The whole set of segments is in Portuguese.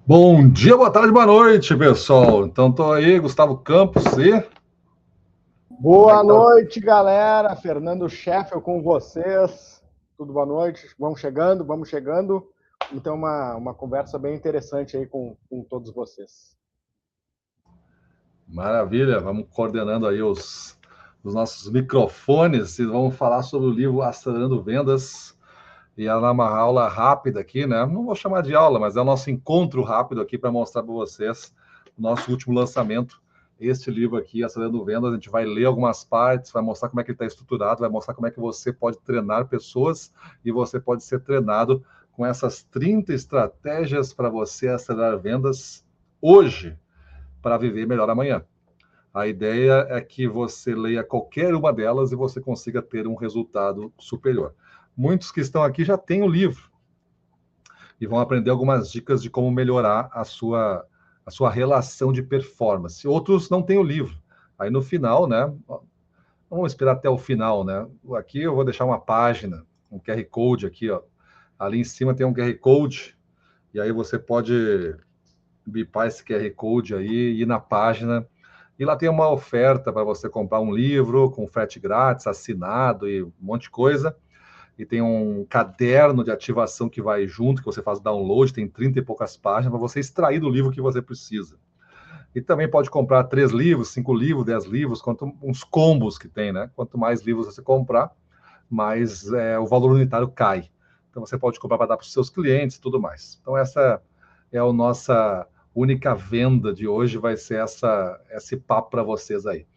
Bom dia, boa tarde, boa noite, pessoal. Então, estou aí, Gustavo Campos e... Boa noite, galera. Fernando Scheffel com vocês. Tudo boa noite. Vamos chegando. Então, uma conversa bem interessante aí com todos vocês. Maravilha, vamos coordenando aí os nossos microfones e vamos falar sobre o livro Acelerando Vendas. E é uma aula rápida aqui, né? Não vou chamar de aula, mas é o nosso encontro rápido aqui para mostrar para vocês o nosso último lançamento. Este livro aqui, Acelerando Vendas, a gente vai ler algumas partes, vai mostrar como é que ele está estruturado, vai mostrar como é que você pode treinar pessoas e você pode ser treinado com essas 30 estratégias para você acelerar vendas hoje, para viver melhor amanhã. A ideia é que você leia qualquer uma delas e você consiga ter um resultado superior. Muitos que estão aqui já têm o livro e vão aprender algumas dicas de como melhorar a sua relação de performance. Outros não têm o livro. Aí no final, né? Vamos esperar até o final, né? Aqui eu vou deixar uma página, um QR Code aqui, ó. Ali em cima tem um QR Code e aí você pode bipar esse QR Code aí, ir na página, e lá tem uma oferta para você comprar um livro com frete grátis, assinado e um monte de coisa. E tem um caderno de ativação que vai junto, que você faz download, tem 30 e poucas páginas, para você extrair do livro que você precisa. E também pode comprar 3 livros, 5 livros, 10 livros, quanto uns combos que tem, né? Quanto mais livros você comprar, mais o valor unitário cai. Então você pode comprar para dar para os seus clientes e tudo mais. Então essa é a nossa única venda de hoje, vai ser esse papo para vocês aí.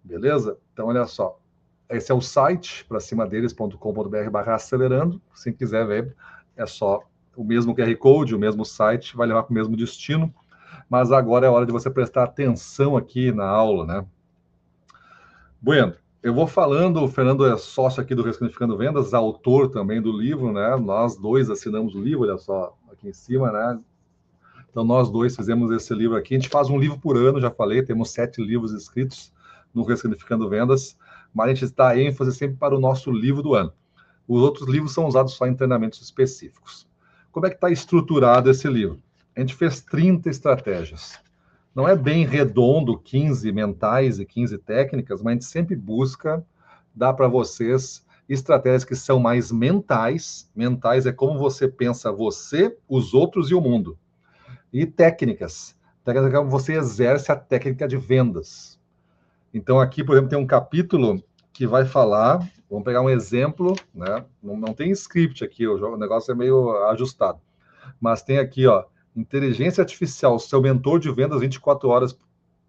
Beleza? Então olha só. Esse é o site, para cima deles.com.br/acelerando. Se quiser ver, é só o mesmo QR Code, o mesmo site, vai levar para o mesmo destino. Mas agora é hora de você prestar atenção aqui na aula, né? Bueno, eu vou falando, o Fernando é sócio aqui do Ressignificando Vendas, autor também do livro, né? Nós dois assinamos o livro, olha só, aqui em cima, né? Então, nós dois fizemos esse livro aqui. A gente faz um livro por ano, já falei, temos 7 livros escritos no Ressignificando Vendas, mas a gente dá ênfase sempre para o nosso livro do ano. Os outros livros são usados só em treinamentos específicos. Como é que está estruturado esse livro? A gente fez 30 estratégias. Não é bem redondo, 15 mentais e 15 técnicas, mas a gente sempre busca dar para vocês estratégias que são mais mentais. Mentais é como você pensa você, os outros e o mundo. E técnicas. Técnicas é como você exerce a técnica de vendas. Então, aqui, por exemplo, tem um capítulo que vai falar, vamos pegar um exemplo, né? Não tem script aqui, o negócio é meio ajustado. Mas tem aqui, ó, inteligência artificial, seu mentor de vendas 24 horas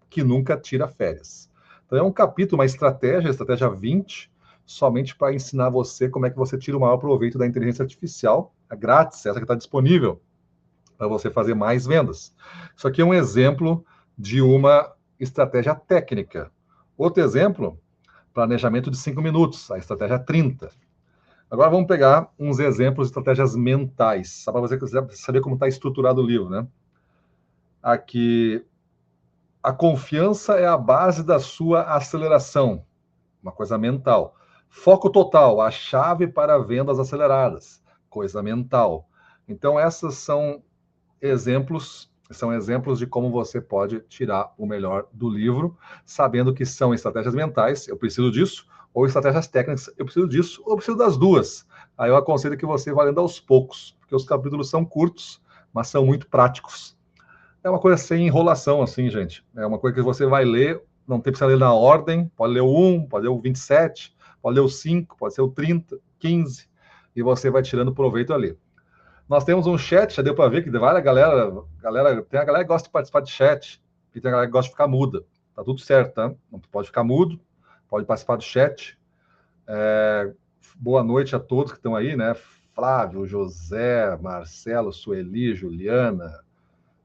que nunca tira férias. Então, é um capítulo, uma estratégia 20, somente para ensinar você como é que você tira o maior proveito da inteligência artificial, é grátis, essa que está disponível, para você fazer mais vendas. Isso aqui é um exemplo de uma estratégia técnica. Outro exemplo, planejamento de 5 minutos, a estratégia 30. Agora vamos pegar uns exemplos de estratégias mentais, só para você saber como está estruturado o livro, né? Aqui, a confiança é a base da sua aceleração, uma coisa mental. Foco total, a chave para vendas aceleradas, coisa mental. Então, são exemplos de como você pode tirar o melhor do livro, sabendo que são estratégias mentais, eu preciso disso, ou estratégias técnicas, eu preciso disso, ou eu preciso das duas. Aí eu aconselho que você vá lendo aos poucos, porque os capítulos são curtos, mas são muito práticos. É uma coisa sem enrolação, assim, gente. É uma coisa que você vai ler, não tem que ler na ordem, pode ler o 1, pode ler o 27, pode ler o 5, pode ser o 30, 15, e você vai tirando proveito ali. Nós temos um chat, já deu para ver que várias tem a galera que gosta de participar de chat, e tem a galera que gosta de ficar muda. Tá tudo certo, tá? Não pode ficar mudo, pode participar do chat. Boa noite a todos que estão aí, né? Flávio, José, Marcelo, Sueli, Juliana,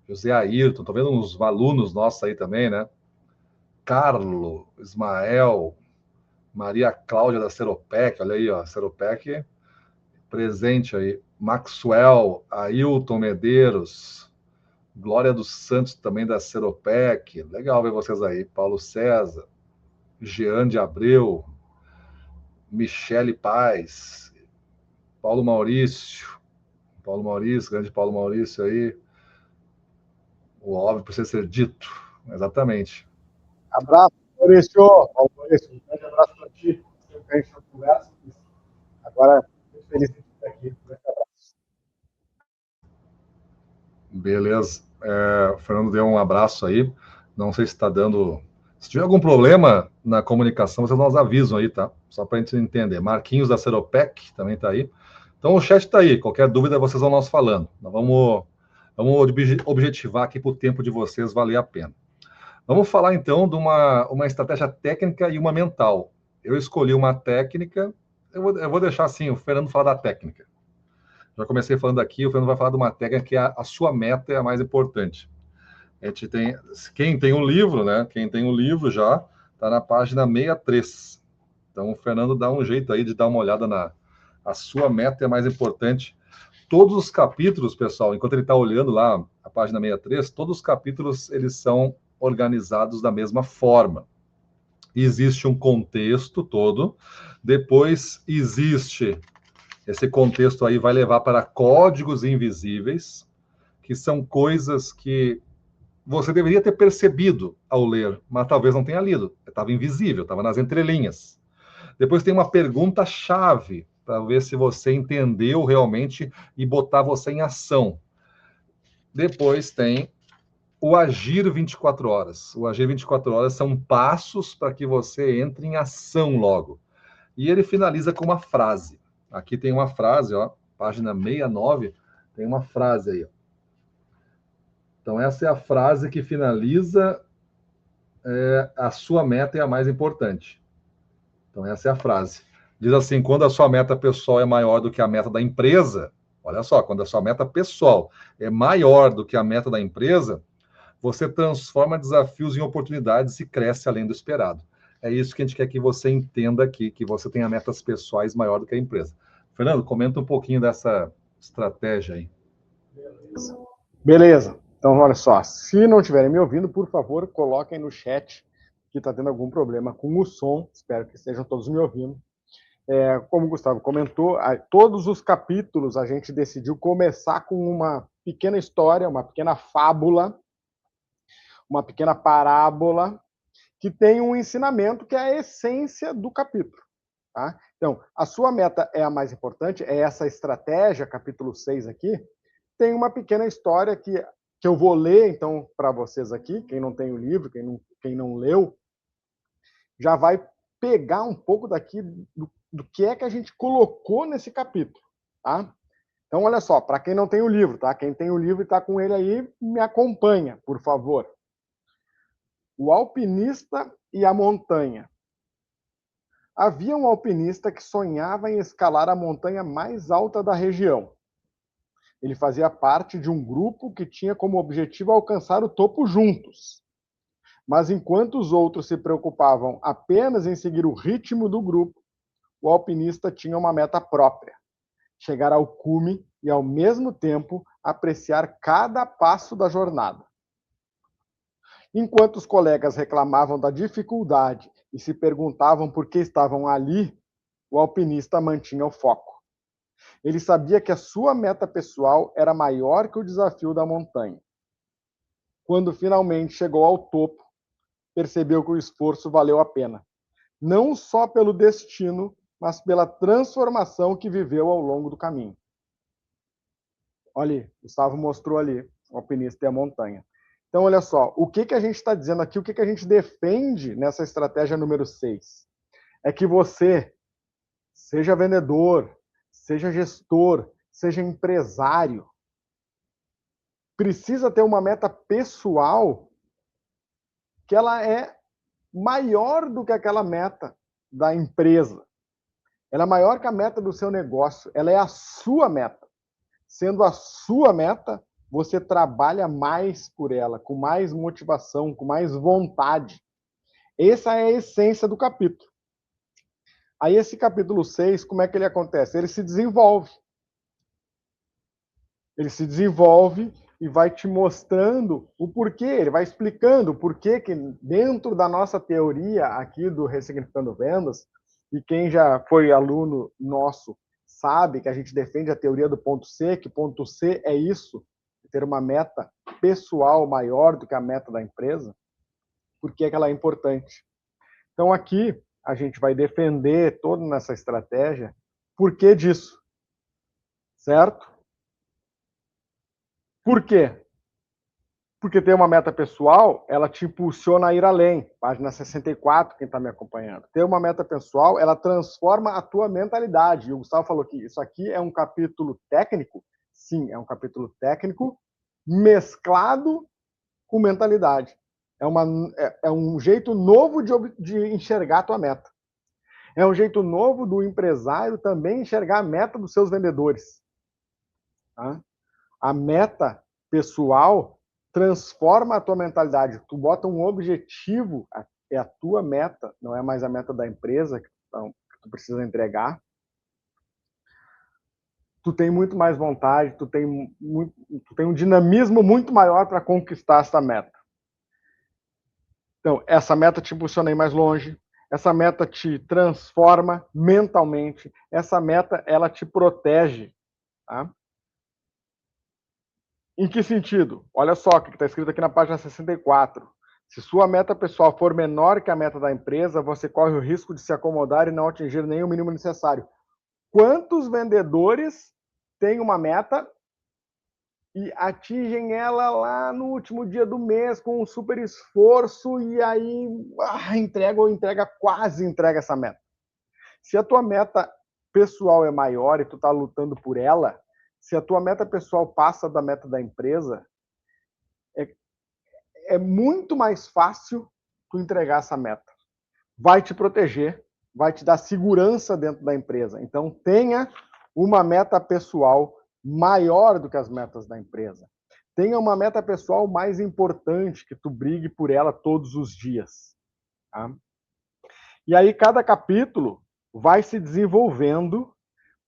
José Ayrton, tô vendo uns alunos nossos aí também, né? Carlo, Ismael, Maria Cláudia da Seropec, olha aí, ó, Seropec presente aí. Maxwell, Ailton Medeiros, Glória dos Santos também da Seropec, legal ver vocês aí. Paulo César, Jean de Abreu, Michele Paz, Paulo Maurício, grande Paulo Maurício aí, O óbvio precisa ser dito. Exatamente. Abraço, Maurício. Maurício, um grande abraço para ti. A gente não conversa. Agora, muito feliz de estar aqui. Beleza. O Fernando deu um abraço aí. Não sei se está dando. Se tiver algum problema na comunicação, vocês nos avisam aí, tá? Só para a gente entender. Marquinhos da Seropec também está aí. Então o chat está aí. Qualquer dúvida, vocês vão nos falando. Nós vamos objetivar aqui para o tempo de vocês valer a pena. Vamos falar então de uma estratégia técnica e uma mental. Eu escolhi uma técnica. Eu vou deixar assim o Fernando falar da técnica. Já comecei falando aqui, o Fernando vai falar de uma técnica que a sua meta é a mais importante. A gente tem, quem tem o livro, né? Quem tem o livro já está na página 63. Então o Fernando dá um jeito aí de dar uma olhada a sua meta é a mais importante. Todos os capítulos, pessoal, enquanto ele está olhando lá a página 63, todos os capítulos eles são organizados da mesma forma. Existe um contexto todo, depois existe esse contexto aí vai levar para códigos invisíveis, que são coisas que você deveria ter percebido ao ler, mas talvez não tenha lido. Estava invisível, estava nas entrelinhas. Depois tem uma pergunta-chave para ver se você entendeu realmente e botar você em ação. Depois tem o Agir 24 horas. O Agir 24 horas são passos para que você entre em ação logo. E ele finaliza com uma frase. Aqui tem uma frase, ó, página 69, tem uma frase aí. Ó. Então, essa é a frase que finaliza a sua meta é a mais importante. Então, essa é a frase. Diz assim, quando a sua meta pessoal é maior do que a meta da empresa, olha só, quando a sua meta pessoal é maior do que a meta da empresa, você transforma desafios em oportunidades e cresce além do esperado. É isso que a gente quer que você entenda aqui, que você tenha metas pessoais maior do que a empresa. Fernando, comenta um pouquinho dessa estratégia aí. Beleza. Então, olha só. Se não estiverem me ouvindo, por favor, coloquem no chat que está tendo algum problema com o som. Espero que estejam todos me ouvindo. Como o Gustavo comentou, todos os capítulos a gente decidiu começar com uma pequena história, uma pequena fábula, uma pequena parábola, que tem um ensinamento que é a essência do capítulo. Tá? Então, a sua meta é a mais importante, é essa estratégia, capítulo 6 aqui, tem uma pequena história que eu vou ler, então, para vocês aqui, quem não tem o livro, quem não leu, já vai pegar um pouco daqui do que é que a gente colocou nesse capítulo, tá? Então, olha só, para quem não tem o livro, tá? Quem tem o livro e está com ele aí, me acompanha, por favor. O alpinista e a montanha. Havia um alpinista que sonhava em escalar a montanha mais alta da região. Ele fazia parte de um grupo que tinha como objetivo alcançar o topo juntos. Mas enquanto os outros se preocupavam apenas em seguir o ritmo do grupo, o alpinista tinha uma meta própria: chegar ao cume e, ao mesmo tempo, apreciar cada passo da jornada. Enquanto os colegas reclamavam da dificuldade e se perguntavam por que estavam ali, o alpinista mantinha o foco. Ele sabia que a sua meta pessoal era maior que o desafio da montanha. Quando finalmente chegou ao topo, percebeu que o esforço valeu a pena, não só pelo destino, mas pela transformação que viveu ao longo do caminho. Olha, Gustavo mostrou ali o alpinista e a montanha. Então, olha só, o que a gente está dizendo aqui, o que a gente defende nessa estratégia número 6? É que você, seja vendedor, seja gestor, seja empresário, precisa ter uma meta pessoal que ela é maior do que aquela meta da empresa. Ela é maior que a meta do seu negócio. Ela é a sua meta. Sendo a sua meta, você trabalha mais por ela, com mais motivação, com mais vontade. Essa é a essência do capítulo. Aí esse capítulo 6, como é que ele acontece? Ele se desenvolve. Ele se desenvolve e vai te mostrando o porquê, ele vai explicando o porquê que dentro da nossa teoria aqui do Ressignificando Vendas, e quem já foi aluno nosso sabe que a gente defende a teoria do ponto C, que ponto C é isso, ter uma meta pessoal maior do que a meta da empresa, por que ela é importante. Então, aqui, a gente vai defender toda nessa estratégia por que disso, certo? Por quê? Porque ter uma meta pessoal, ela te impulsiona a ir além. Página 64, quem está me acompanhando. Ter uma meta pessoal, ela transforma a tua mentalidade. E o Gustavo falou que isso aqui é um capítulo técnico. Sim, é um capítulo técnico mesclado com mentalidade. É um jeito novo de enxergar a tua meta. É um jeito novo do empresário também enxergar a meta dos seus vendedores. Tá? A meta pessoal transforma a tua mentalidade. Tu bota um objetivo, é a tua meta, não é mais a meta da empresa que tu precisa entregar. Tu tem muito mais vontade, tu tem um dinamismo muito maior para conquistar essa meta. Então, essa meta te impulsiona a ir mais longe, essa meta te transforma mentalmente, essa meta, ela te protege, tá? Em que sentido? Olha só o que está escrito aqui na página 64. Se sua meta pessoal for menor que a meta da empresa, você corre o risco de se acomodar e não atingir nem o mínimo necessário. Quantos vendedores têm uma meta e atingem ela lá no último dia do mês com um super esforço e aí quase entrega essa meta? Se a tua meta pessoal é maior e tu está lutando por ela, se a tua meta pessoal passa da meta da empresa, é muito mais fácil tu entregar essa meta. Vai te proteger, vai te dar segurança dentro da empresa. Então, tenha uma meta pessoal maior do que as metas da empresa. Tenha uma meta pessoal mais importante, que tu brigue por ela todos os dias. Tá? E aí, cada capítulo vai se desenvolvendo,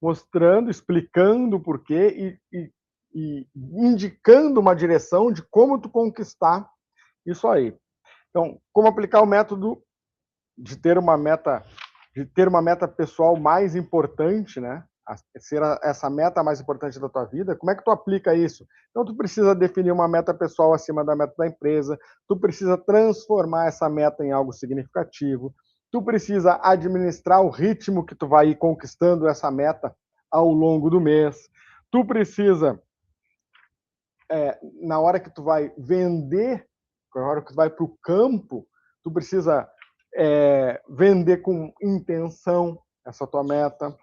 mostrando, explicando o porquê e indicando uma direção de como tu conquistar isso aí. Então, como aplicar o método de ter uma meta pessoal mais importante, né? Ser essa meta mais importante da tua vida, como é que tu aplica isso? Então, tu precisa definir uma meta pessoal acima da meta da empresa, tu precisa transformar essa meta em algo significativo, tu precisa administrar o ritmo que tu vai ir conquistando essa meta ao longo do mês, tu precisa, na hora que tu vai vender, na hora que tu vai para o campo, tu precisa vender com intenção essa tua meta.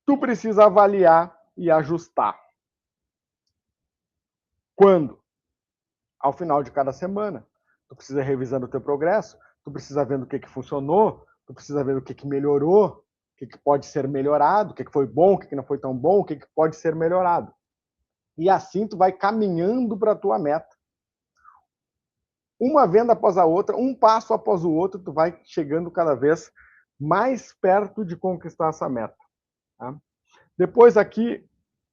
Tu precisa avaliar e ajustar. Quando? Ao final de cada semana. Tu precisa ir revisando o teu progresso, tu precisa ver o que funcionou, tu precisa ver o que melhorou, o que pode ser melhorado, o que foi bom, o que não foi tão bom, o que pode ser melhorado. E assim tu vai caminhando para a tua meta. Uma venda após a outra, um passo após o outro, tu vai chegando cada vez mais perto de conquistar essa meta. Tá? Depois aqui,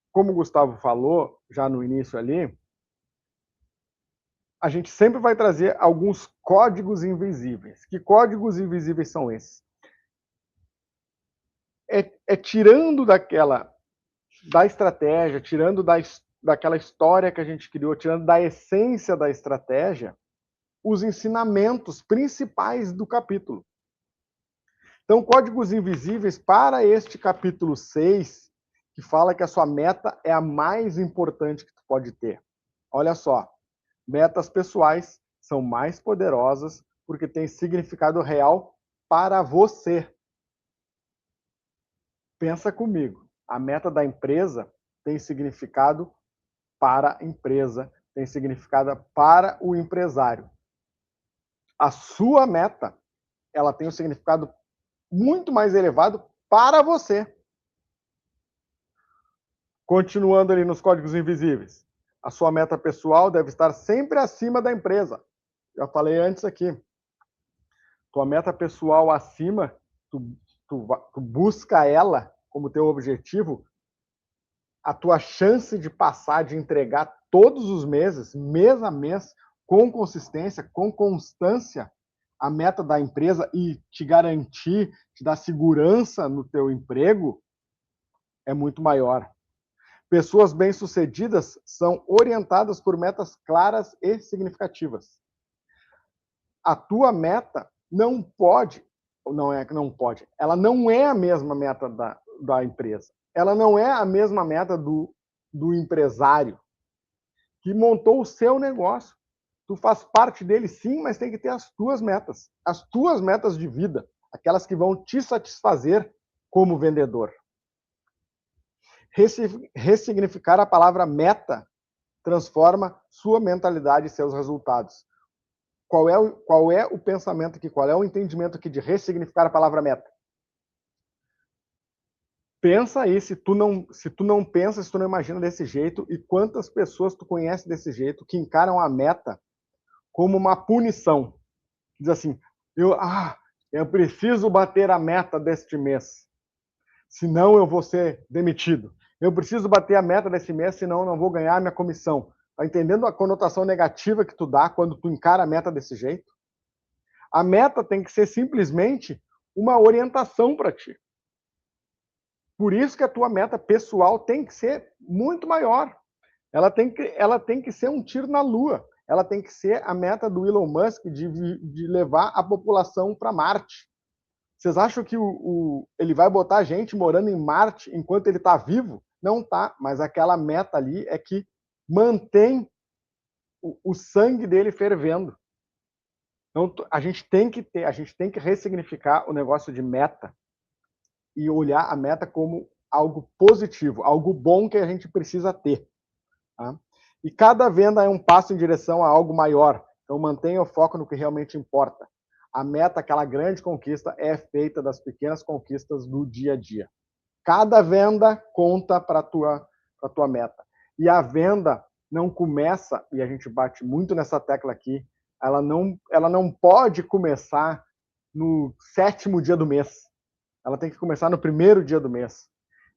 como o Gustavo falou, já no início ali, a gente sempre vai trazer alguns códigos invisíveis. Que códigos invisíveis são esses? Tirando da estratégia, tirando daquela história que a gente criou, tirando da essência da estratégia, os ensinamentos principais do capítulo. Então, códigos invisíveis para este capítulo 6, que fala que a sua meta é a mais importante que tu pode ter. Olha só, metas pessoais são mais poderosas porque têm significado real para você. Pensa comigo, a meta da empresa tem significado para a empresa, tem significado para o empresário. A sua meta, ela tem um significado muito mais elevado para você. Continuando ali nos códigos invisíveis. A sua meta pessoal deve estar sempre acima da empresa. Já falei antes aqui. Tua meta pessoal acima, tu busca ela como teu objetivo, a tua chance de passar, de entregar todos os meses, mês a mês, com consistência, com constância, a meta da empresa e te garantir, te dar segurança no teu emprego, é muito maior. Pessoas bem-sucedidas são orientadas por metas claras e significativas. A tua meta não pode, ela não é a mesma meta da empresa. Ela não é a mesma meta do empresário que montou o seu negócio. Tu faz parte dele, sim, mas tem que ter as tuas metas de vida, aquelas que vão te satisfazer como vendedor. Ressignificar a palavra meta transforma sua mentalidade e seus resultados. Qual é o pensamento aqui? Qual é o entendimento aqui de ressignificar a palavra meta? Pensa aí, se tu não pensa, se tu não imagina desse jeito, e quantas pessoas tu conhece desse jeito que encaram a meta como uma punição. Diz assim, eu preciso bater a meta deste mês, senão eu vou ser demitido. Eu preciso bater a meta desse mês, senão eu não vou ganhar a minha comissão. Tá entendendo a conotação negativa que tu dá quando tu encara a meta desse jeito? A meta tem que ser simplesmente uma orientação para ti. Por isso que a tua meta pessoal tem que ser muito maior. Ela tem que ser um tiro na lua. Ela tem que ser a meta do Elon Musk de levar a população para Marte. Vocês acham que ele vai botar gente morando em Marte enquanto ele está vivo? Não tá, mas aquela meta ali é que mantém o sangue dele fervendo. Então, a gente tem que ressignificar o negócio de meta e olhar a meta como algo positivo, algo bom que a gente precisa ter. Tá? E cada venda é um passo em direção a algo maior. Então, mantenha o foco no que realmente importa. A meta, aquela grande conquista, é feita das pequenas conquistas do dia a dia. Cada venda conta para a tua meta. E a venda não começa, e a gente bate muito nessa tecla aqui, ela não pode começar no 7º dia do mês. Ela tem que começar no 1º dia do mês.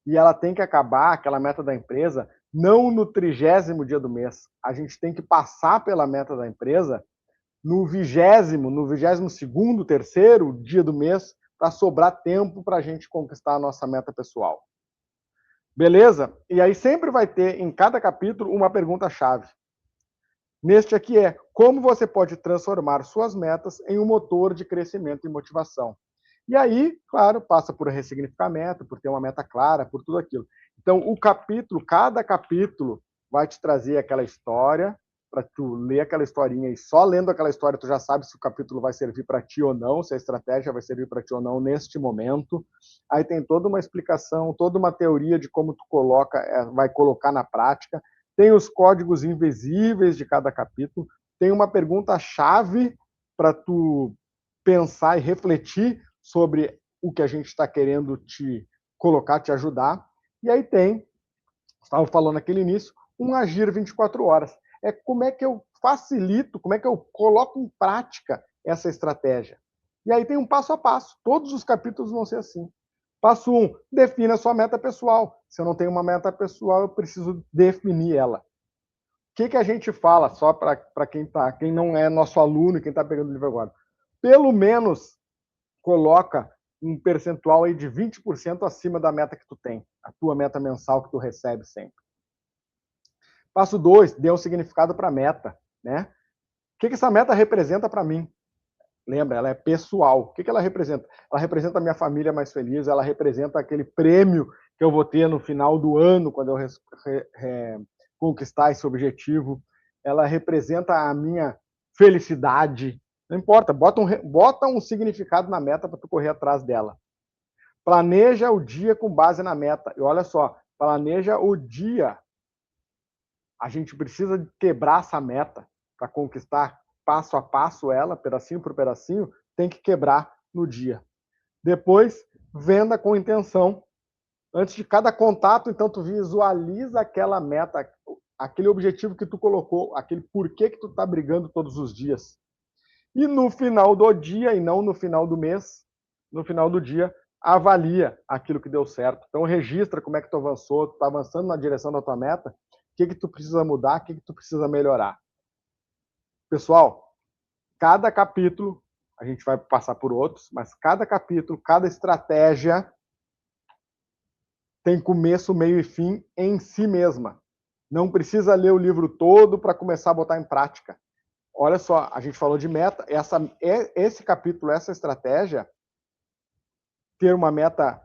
E ela tem que acabar, aquela meta da empresa, não no 30º dia do mês. A gente tem que passar pela meta da empresa no 20º, no 22º, 3º dia do mês, para sobrar tempo para a gente conquistar a nossa meta pessoal. Beleza? E aí sempre vai ter, em cada capítulo, uma pergunta-chave. Neste aqui é, como você pode transformar suas metas em um motor de crescimento e motivação? E aí, claro, passa por ressignificamento, por ter uma meta clara, por tudo aquilo. Então, cada capítulo vai te trazer aquela história, para tu ler aquela historinha, e só lendo aquela história tu já sabe se o capítulo vai servir para ti ou não, se a estratégia vai servir para ti ou não neste momento. Aí tem toda uma explicação, toda uma teoria de como tu vai colocar na prática. Tem os códigos invisíveis de cada capítulo. Tem uma pergunta-chave para tu pensar e refletir sobre o que a gente está querendo te colocar, te ajudar. E aí tem, estava falando naquele início, um agir 24 horas. É como é que eu facilito, como é que eu coloco em prática essa estratégia. E aí tem um passo a passo. Todos os capítulos vão ser assim. Passo 1, defina a sua meta pessoal. Se eu não tenho uma meta pessoal, eu preciso definir ela. O que a gente fala, só para quem não é nosso aluno, quem está pegando o livro agora? Pelo menos coloca um percentual aí de 20% acima da meta que tu tem, a tua meta mensal que tu recebe sempre. Passo 2, dê um significado para a meta, né? O que essa meta representa para mim? Lembra, ela é pessoal. O que ela representa? Ela representa a minha família mais feliz, ela representa aquele prêmio que eu vou ter no final do ano, quando eu conquistar esse objetivo. Ela representa a minha felicidade. Não importa, bota um significado na meta para tu correr atrás dela. Planeja o dia com base na meta. E olha só, planeja o dia. A gente precisa quebrar essa meta para conquistar passo a passo ela, pedacinho por pedacinho, tem que quebrar no dia. Depois, venda com intenção. Antes de cada contato, então, tu visualiza aquela meta, aquele objetivo que tu colocou, aquele porquê que tu tá brigando todos os dias. E no final do dia, e não no final do mês, no final do dia, avalia aquilo que deu certo. Então, registra como é que tu avançou, tu tá avançando na direção da tua meta, o que tu precisa mudar, o que tu precisa melhorar. Pessoal, cada capítulo, a gente vai passar por outros, mas cada capítulo, cada estratégia tem começo, meio e fim em si mesma. Não precisa ler o livro todo para começar a botar em prática. Olha só, a gente falou de meta. Esse capítulo, essa estratégia, ter uma meta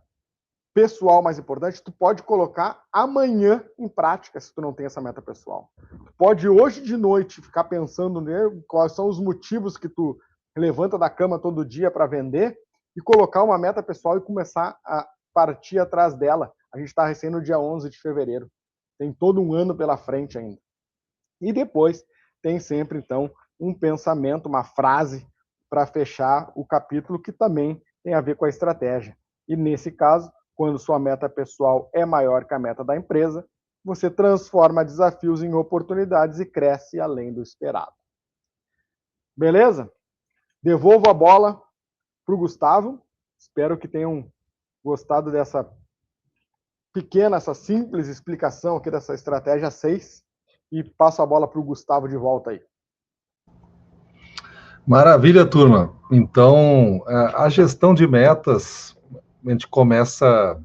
pessoal mais importante, tu pode colocar amanhã em prática se tu não tem essa meta pessoal. Tu pode hoje de noite ficar pensando quais são os motivos que tu levanta da cama todo dia para vender e colocar uma meta pessoal e começar a partir atrás dela. A gente está recém no dia 11 de fevereiro. Tem todo um ano pela frente ainda. E depois tem sempre, então, um pensamento, uma frase para fechar o capítulo que também tem a ver com a estratégia. E nesse caso, quando sua meta pessoal é maior que a meta da empresa, você transforma desafios em oportunidades e cresce além do esperado. Beleza? Devolvo a bola para o Gustavo. Espero que tenham gostado dessa pequena, essa simples explicação aqui dessa estratégia 6. E passo a bola para o Gustavo de volta aí. Maravilha, turma. Então, a gestão de metas, a gente começa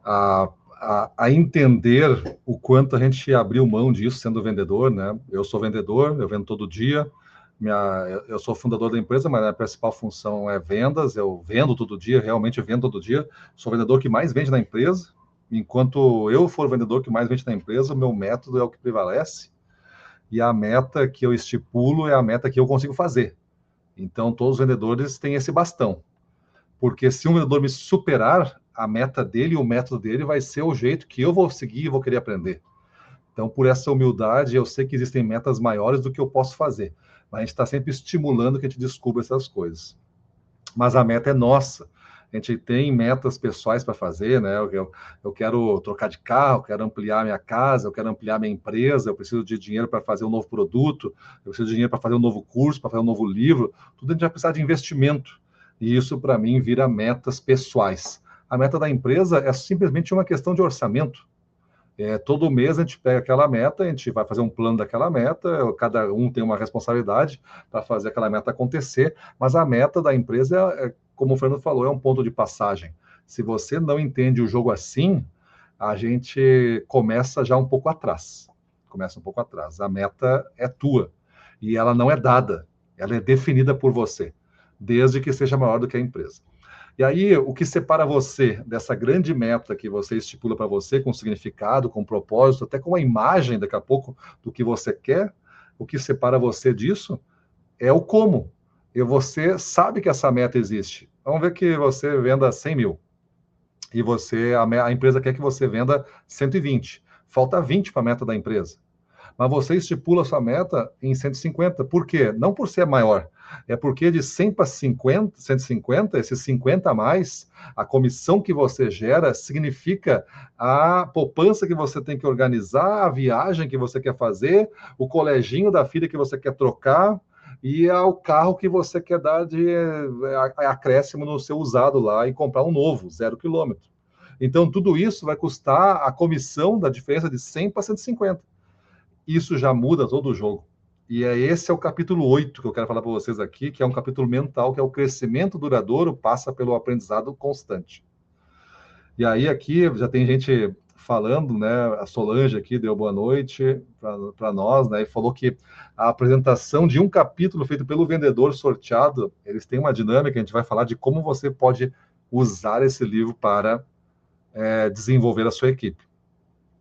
a entender o quanto a gente abriu mão disso sendo vendedor, né? Eu sou vendedor, eu vendo todo dia. Eu sou fundador da empresa, mas a principal função é vendas. Eu vendo todo dia, realmente vendo todo dia. Sou o vendedor que mais vende na empresa. Enquanto eu for o vendedor que mais vende na empresa, o meu método é o que prevalece. E a meta que eu estipulo é a meta que eu consigo fazer. Então, todos os vendedores têm esse bastão. Porque se um vendedor me superar, a meta dele, o método dele vai ser o jeito que eu vou seguir e vou querer aprender. Então, por essa humildade, eu sei que existem metas maiores do que eu posso fazer. Mas a gente está sempre estimulando que a gente descubra essas coisas. Mas a meta é nossa. A gente tem metas pessoais para fazer, né? Eu quero trocar de carro, eu quero ampliar minha casa, eu quero ampliar minha empresa, eu preciso de dinheiro para fazer um novo produto, eu preciso de dinheiro para fazer um novo curso, para fazer um novo livro. Tudo a gente vai precisar de investimento. E isso, para mim, vira metas pessoais. A meta da empresa é simplesmente uma questão de orçamento. Todo mês a gente pega aquela meta, a gente vai fazer um plano daquela meta, cada um tem uma responsabilidade para fazer aquela meta acontecer, mas a meta da empresa, como o Fernando falou, é um ponto de passagem. Se você não entende o jogo assim, a gente começa já um pouco atrás. A meta é tua e ela não é dada, ela é definida por você, desde que seja maior do que a empresa. E aí, o que separa você dessa grande meta que você estipula para você, com significado, com propósito, até com a imagem, daqui a pouco, do que você quer, o que separa você disso é o como. E você sabe que essa meta existe. Vamos ver que você venda 100 mil. E a empresa quer que você venda 120. Falta 20 para a meta da empresa. Mas você estipula a sua meta em 150. Por quê? Não por ser maior. É porque de 100 para 150, esses 50 a mais, a comissão que você gera significa a poupança que você tem que organizar, a viagem que você quer fazer, o coleginho da filha que você quer trocar e o carro que você quer dar de acréscimo no seu usado lá e comprar um novo, 0 quilômetro. Então, tudo isso vai custar a comissão da diferença de 100 para 150. Isso já muda todo o jogo. E esse é o capítulo 8 que eu quero falar para vocês aqui, que é um capítulo mental, que é o crescimento duradouro passa pelo aprendizado constante. E aí aqui já tem gente falando, né? A Solange aqui deu boa noite para nós, né? E falou que a apresentação de um capítulo feito pelo vendedor sorteado, eles têm uma dinâmica, a gente vai falar de como você pode usar esse livro para desenvolver a sua equipe.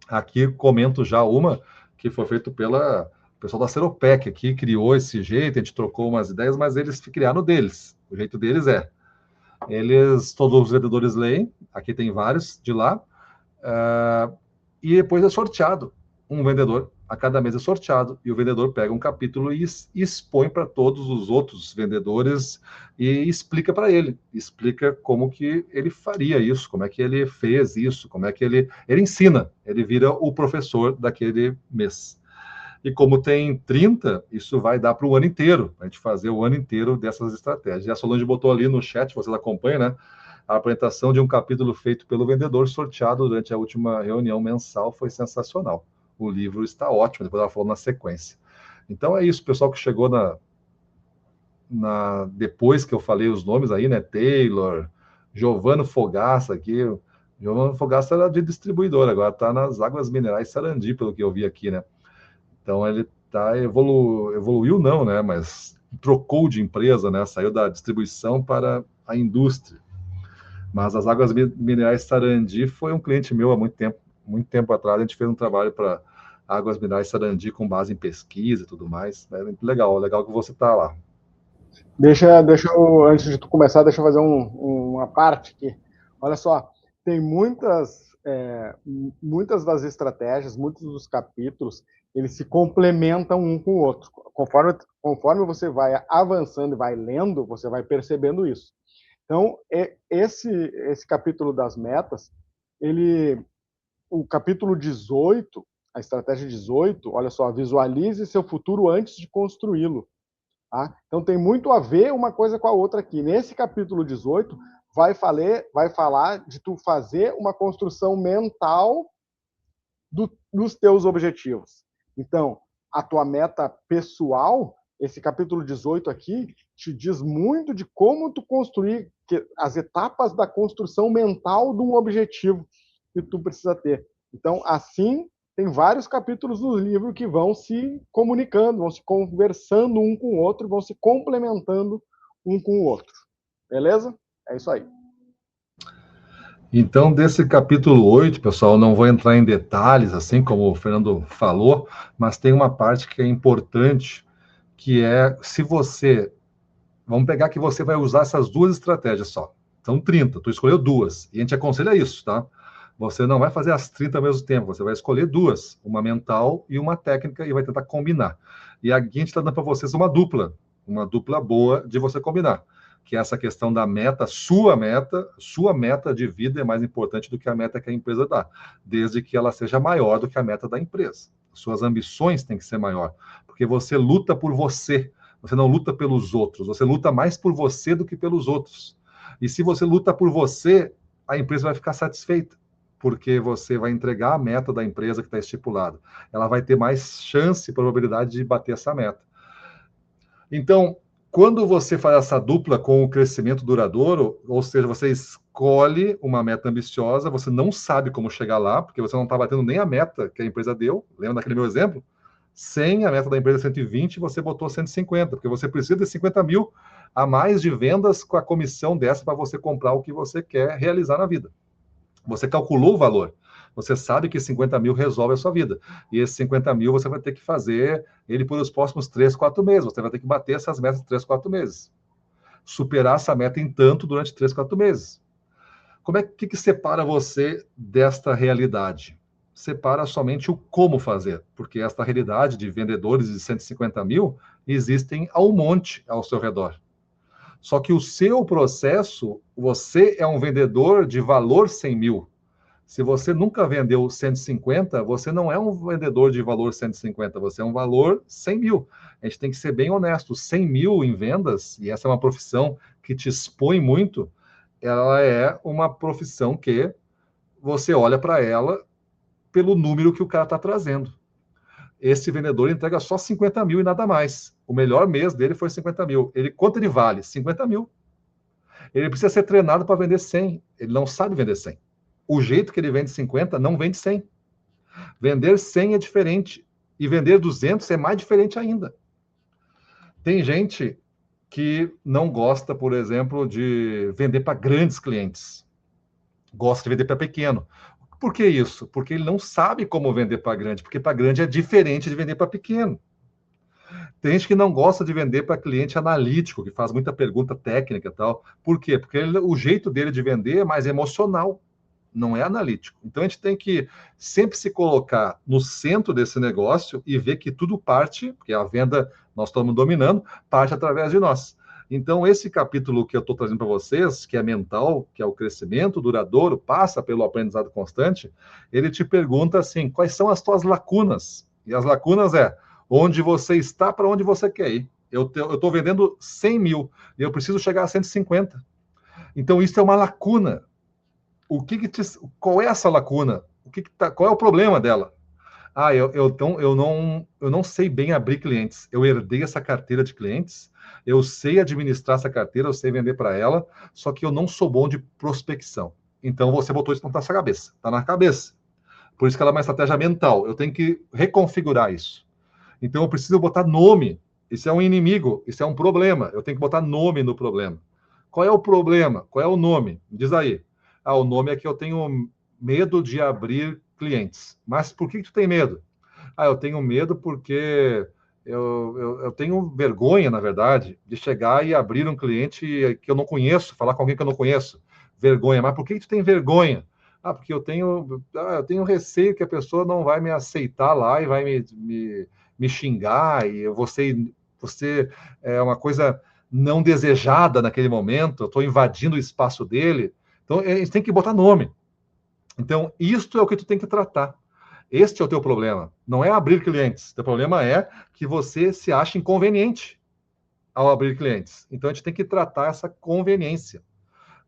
Aqui comento já uma que foi feito pela pessoal da Seropec aqui, criou esse jeito, a gente trocou umas ideias, mas eles criaram deles. O jeito deles todos os vendedores leem, aqui tem vários de lá, e depois é sorteado. Um vendedor, a cada mês é sorteado, e o vendedor pega um capítulo e expõe para todos os outros vendedores e explica para ele, explica como que ele faria isso, como é que ele fez isso, como é que ele ensina, ele vira o professor daquele mês. E como tem 30, isso vai dar para o ano inteiro, a gente fazer o ano inteiro dessas estratégias. E a Solange botou ali no chat, vocês acompanham, né? A apresentação de um capítulo feito pelo vendedor sorteado durante a última reunião mensal foi sensacional. O livro está ótimo, depois ela falou na sequência. Então é isso, pessoal que chegou depois que eu falei os nomes aí, né? Taylor, Giovanni Fogaça aqui, João Antofagasta era de distribuidor, agora está nas Águas Minerais Sarandi, pelo que eu vi aqui, né? Então ele evoluiu não, né? Mas trocou de empresa, né? Saiu da distribuição para a indústria. Mas as Águas Minerais Sarandi foi um cliente meu há muito tempo atrás. A gente fez um trabalho para Águas Minerais Sarandi com base em pesquisa e tudo mais. É legal que você está lá. Deixa eu, antes de tu começar, deixa eu fazer uma parte aqui. Olha só, tem muitas das estratégias, muitos dos capítulos, eles se complementam um com o outro. Conforme você vai avançando e vai lendo, você vai percebendo isso. Então, esse capítulo das metas, o capítulo 18, a estratégia 18, olha só, visualize seu futuro antes de construí-lo. Tá? Então, tem muito a ver uma coisa com a outra aqui. Nesse capítulo 18, vai falar de tu fazer uma construção mental dos teus objetivos. Então, a tua meta pessoal, esse capítulo 18 aqui, te diz muito de como tu construir as etapas da construção mental de um objetivo que tu precisa ter. Então, assim, tem vários capítulos do livro que vão se comunicando, vão se conversando um com o outro, vão se complementando um com o outro. Beleza? É isso aí. Então, desse capítulo 8, pessoal, não vou entrar em detalhes, assim como o Fernando falou, mas tem uma parte que é importante, que é se você... Vamos pegar que você vai usar essas duas estratégias só. São 30, tu escolheu duas. E a gente aconselha isso, tá? Você não vai fazer as 30 ao mesmo tempo, você vai escolher duas, uma mental e uma técnica, e vai tentar combinar. E aqui a gente está dando para vocês uma dupla boa de você combinar, que é essa questão da meta, sua meta de vida é mais importante do que a meta que a empresa dá, desde que ela seja maior do que a meta da empresa. Suas ambições têm que ser maior, porque você luta por você não luta pelos outros, você luta mais por você do que pelos outros. E se você luta por você, a empresa vai ficar satisfeita, porque você vai entregar a meta da empresa que está estipulada. Ela vai ter mais chance e probabilidade de bater essa meta. Então, quando você faz essa dupla com o crescimento duradouro, ou seja, você escolhe uma meta ambiciosa, você não sabe como chegar lá, porque você não está batendo nem a meta que a empresa deu. Lembra daquele meu exemplo? 100, a meta da empresa é 120, você botou 150, porque você precisa de 50 mil a mais de vendas com a comissão dessa para você comprar o que você quer realizar na vida. Você calculou o valor. Você sabe que 50 mil resolve a sua vida. E esses 50 mil você vai ter que fazer ele por os próximos 3, 4 meses. Você vai ter que bater essas metas 3, 4 meses. Superar essa meta em tanto durante 3, 4 meses. Que separa você desta realidade? Separa somente o como fazer, porque esta realidade de vendedores de 150 mil existem ao monte ao seu redor. Só que o seu processo, você é um vendedor de valor 100 mil. Se você nunca vendeu 150, você não é um vendedor de valor 150, você é um valor 100 mil. A gente tem que ser bem honesto. 100 mil em vendas, e essa é uma profissão que te expõe muito, ela é uma profissão que você olha para ela pelo número que o cara está trazendo. Esse vendedor entrega só 50 mil e nada mais. O melhor mês dele foi 50 mil. Quanto ele vale? 50 mil. Ele precisa ser treinado para vender 100. Ele não sabe vender 100. O jeito que ele vende 50 não vende 100. Vender 100 é diferente. E vender 200 é mais diferente ainda. Tem gente que não gosta, por exemplo, de vender para grandes clientes. Gosta de vender para pequeno. Por que isso? Porque ele não sabe como vender para grande, porque para grande é diferente de vender para pequeno. Tem gente que não gosta de vender para cliente analítico, que faz muita pergunta técnica e tal. Por quê? Porque o jeito dele de vender é mais emocional, não é analítico. Então a gente tem que sempre se colocar no centro desse negócio e ver que tudo parte, porque a venda nós estamos dominando, parte através de nós. Então, esse capítulo que eu estou trazendo para vocês, que é mental, que é o crescimento duradouro, passa pelo aprendizado constante, ele te pergunta assim, quais são as tuas lacunas? E as lacunas é onde você está para onde você quer ir. Eu estou vendendo 100 mil e eu preciso chegar a 150. Então, isso é uma lacuna. Qual é essa lacuna? Qual é o problema dela? Eu não sei bem abrir clientes. Eu herdei essa carteira de clientes, eu sei administrar essa carteira, eu sei vender para ela, só que eu não sou bom de prospecção. Então você botou isso na sua cabeça. Está na cabeça. Por isso que ela é uma estratégia mental. Eu tenho que reconfigurar isso. Então eu preciso botar nome. Isso é um inimigo, isso é um problema. Eu tenho que botar nome no problema. Qual é o problema? Qual é o nome? Diz aí. Ah, o nome é que eu tenho medo de abrir clientes. Mas por que tu tem medo? Ah, eu tenho medo porque eu tenho vergonha, na verdade, de chegar e abrir um cliente que eu não conheço, falar com alguém que eu não conheço. Vergonha. Mas por que tu tem vergonha? Ah, porque eu tenho receio que a pessoa não vai me aceitar lá e vai me xingar e você é uma coisa não desejada naquele momento, eu estou invadindo o espaço dele. Então, a gente tem que botar nome. Então, isto é o que tu tem que tratar. Este é o teu problema. Não é abrir clientes. O teu problema é que você se acha inconveniente ao abrir clientes. Então, a gente tem que tratar essa conveniência.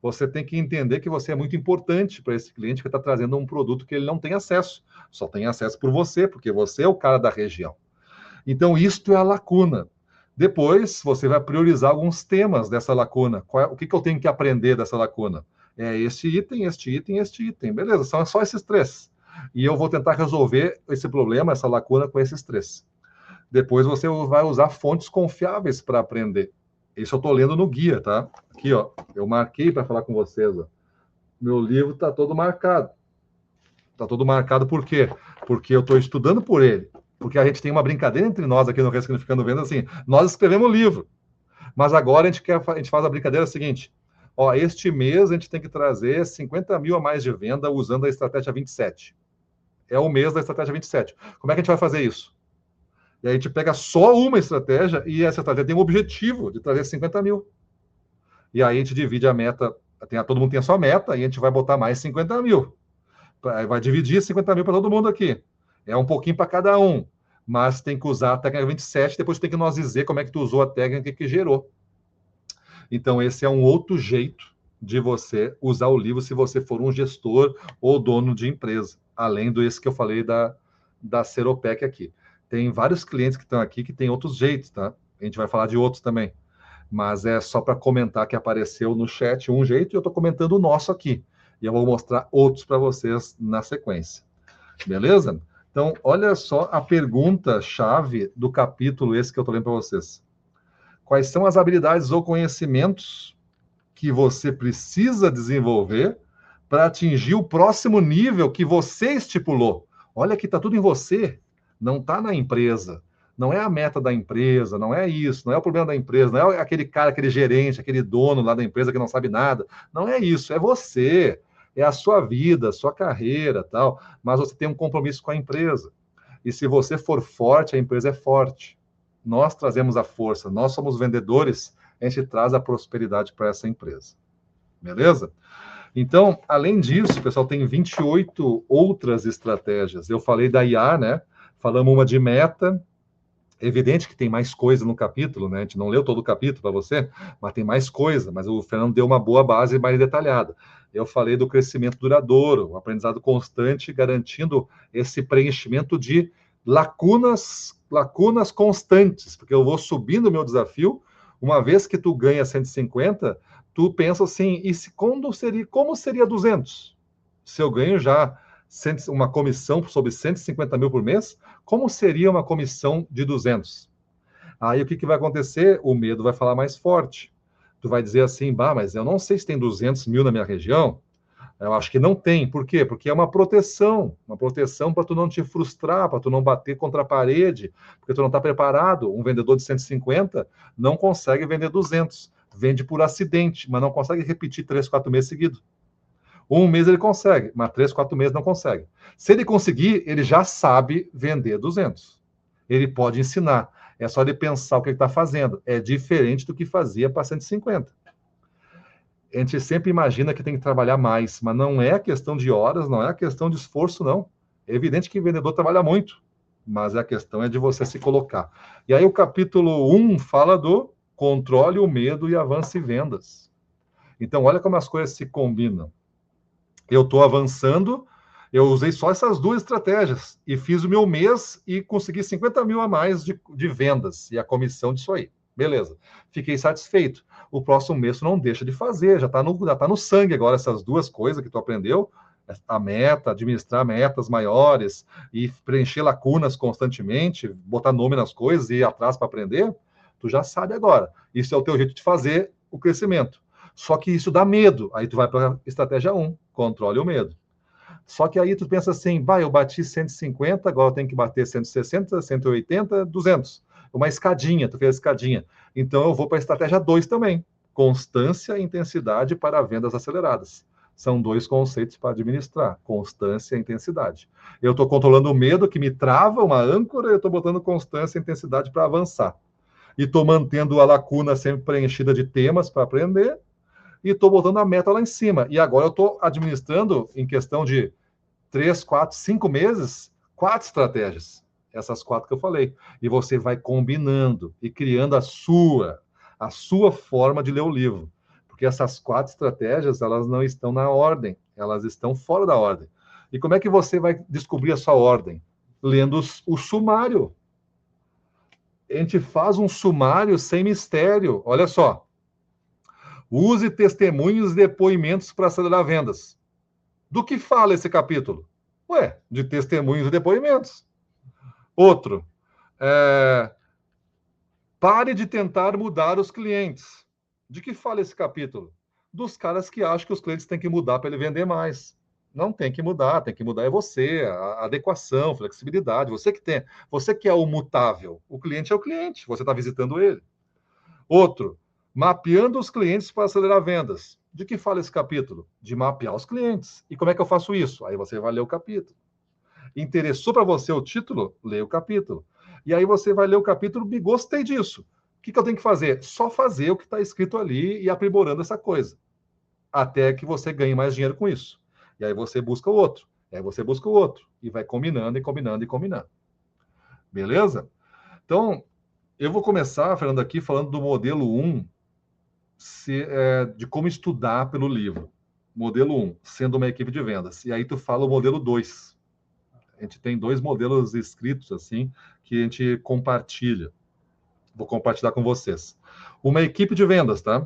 Você tem que entender que você é muito importante para esse cliente que está trazendo um produto que ele não tem acesso. Só tem acesso por você, porque você é o cara da região. Então, isto é a lacuna. Depois, você vai priorizar alguns temas dessa lacuna. O que eu tenho que aprender dessa lacuna? É este item, este item, este item. Beleza, são só esses três. E eu vou tentar resolver esse problema, essa lacuna, com esses três. Depois você vai usar fontes confiáveis para aprender. Isso eu estou lendo no guia, tá? Aqui, ó, eu marquei para falar com vocês. Ó. Meu livro está todo marcado. Está todo marcado por quê? Porque eu estou estudando por ele. Porque a gente tem uma brincadeira entre nós aqui no Ressignificando Vendas, assim, nós escrevemos o livro, mas agora a gente faz a brincadeira seguinte, ó, este mês a gente tem que trazer 50 mil a mais de venda usando a estratégia 27. É o mês da estratégia 27. Como é que a gente vai fazer isso? E aí a gente pega só uma estratégia e essa estratégia tem o objetivo de trazer 50 mil. E aí a gente divide a meta, todo mundo tem a sua meta, e a gente vai botar mais 50 mil. Vai dividir 50 mil para todo mundo aqui. É um pouquinho para cada um. Mas tem que usar a técnica 27, depois tem que nós dizer como é que tu usou a técnica que gerou. Então, esse é um outro jeito de você usar o livro se você for um gestor ou dono de empresa, além do esse que eu falei da Seropec aqui. Tem vários clientes que estão aqui que têm outros jeitos, tá? A gente vai falar de outros também. Mas é só para comentar que apareceu no chat um jeito e eu estou comentando o nosso aqui. E eu vou mostrar outros para vocês na sequência. Beleza? Então, olha só a pergunta-chave do capítulo esse que eu estou lendo para vocês. Quais são as habilidades ou conhecimentos que você precisa desenvolver para atingir o próximo nível que você estipulou? Olha que está tudo em você, não está na empresa. Não é a meta da empresa, não é isso, não é o problema da empresa, não é aquele cara, aquele gerente, aquele dono lá da empresa que não sabe nada. Não é isso, é você. É a sua vida, a sua carreira, tal, mas você tem um compromisso com a empresa. E se você for forte, a empresa é forte. Nós trazemos a força, nós somos vendedores, a gente traz a prosperidade para essa empresa. Beleza? Então, além disso, pessoal, tem 28 outras estratégias. Eu falei da IA, né? Falamos uma de meta. É evidente que tem mais coisa no capítulo, né? A gente não leu todo o capítulo para você, mas tem mais coisa. Mas o Fernando deu uma boa base mais detalhada. Eu falei do crescimento duradouro, o aprendizado constante, garantindo esse preenchimento de lacunas constantes, porque eu vou subindo o meu desafio. Uma vez que tu ganha 150, tu pensa assim, como seria 200? Se eu ganho já uma comissão sobre 150 mil por mês, como seria uma comissão de 200? Aí o que vai acontecer? O medo vai falar mais forte. Tu vai dizer assim, bah, mas eu não sei se tem 200 mil na minha região. Eu acho que não tem. Por quê? Porque é uma proteção para tu não te frustrar, para tu não bater contra a parede, porque tu não está preparado. Um vendedor de 150 não consegue vender 200. Vende por acidente, mas não consegue repetir 3, 4 meses seguidos. Um mês ele consegue, mas 3, 4 meses não consegue. Se ele conseguir, ele já sabe vender 200. Ele pode ensinar. É só ele pensar o que ele está fazendo. É diferente do que fazia para 150. A gente sempre imagina que tem que trabalhar mais, mas não é questão de horas, não é questão de esforço, não. É evidente que o vendedor trabalha muito, mas a questão é de você se colocar. E aí o capítulo 1 fala do controle o medo e avance vendas. Então, olha como as coisas se combinam. Eu estou avançando, eu usei só essas duas estratégias e fiz o meu mês e consegui 50 mil a mais de vendas e a comissão disso aí. Beleza. Fiquei satisfeito. O próximo mês tu não deixa de fazer, já está no sangue agora essas duas coisas que tu aprendeu, a meta, administrar metas maiores e preencher lacunas constantemente, botar nome nas coisas e ir atrás para aprender, tu já sabe agora. Isso é o teu jeito de fazer o crescimento. Só que isso dá medo. Aí tu vai para a estratégia 1, controle o medo. Só que aí tu pensa assim, eu bati 150, agora eu tenho que bater 160, 180, 200. Uma escadinha, tu fez a escadinha. Então eu vou para a estratégia 2 também. Constância e intensidade para vendas aceleradas. São dois conceitos para administrar, constância e intensidade. Eu estou controlando o medo que me trava, uma âncora, e eu estou botando constância e intensidade para avançar. E estou mantendo a lacuna sempre preenchida de temas para aprender, e estou botando a meta lá em cima. E agora eu estou administrando, em questão de 3, 4, 5 meses, 4 estratégias. Essas 4 que eu falei. E você vai combinando e criando a sua forma de ler o livro. Porque essas 4 estratégias, elas não estão na ordem, elas estão fora da ordem. E como é que você vai descobrir a sua ordem? Lendo o sumário. A gente faz um sumário sem mistério. Olha só. Use testemunhos e depoimentos para acelerar vendas. Do que fala esse capítulo? De testemunhos e depoimentos. Outro. Pare de tentar mudar os clientes. De que fala esse capítulo? Dos caras que acham que os clientes têm que mudar para ele vender mais. Não tem que mudar é você, a adequação, flexibilidade. Você que é o mutável. O cliente é o cliente, você está visitando ele. Outro. Mapeando os clientes para acelerar vendas. De que fala esse capítulo? De mapear os clientes. E como é que eu faço isso? Aí você vai ler o capítulo. Interessou para você o título? Lê o capítulo. E aí você vai ler o capítulo e gostei disso. O que eu tenho que fazer? Só fazer o que está escrito ali e aprimorando essa coisa. Até que você ganhe mais dinheiro com isso. E aí você busca o outro. E aí você busca o outro. E vai combinando e combinando e combinando. Beleza? Então, eu vou começar, Fernando, aqui falando do modelo 1, de como estudar pelo livro. Modelo 1, sendo uma equipe de vendas. E aí tu fala o modelo 2. A gente tem 2 modelos escritos assim que a gente compartilha. Vou compartilhar com vocês. Uma equipe de vendas, tá?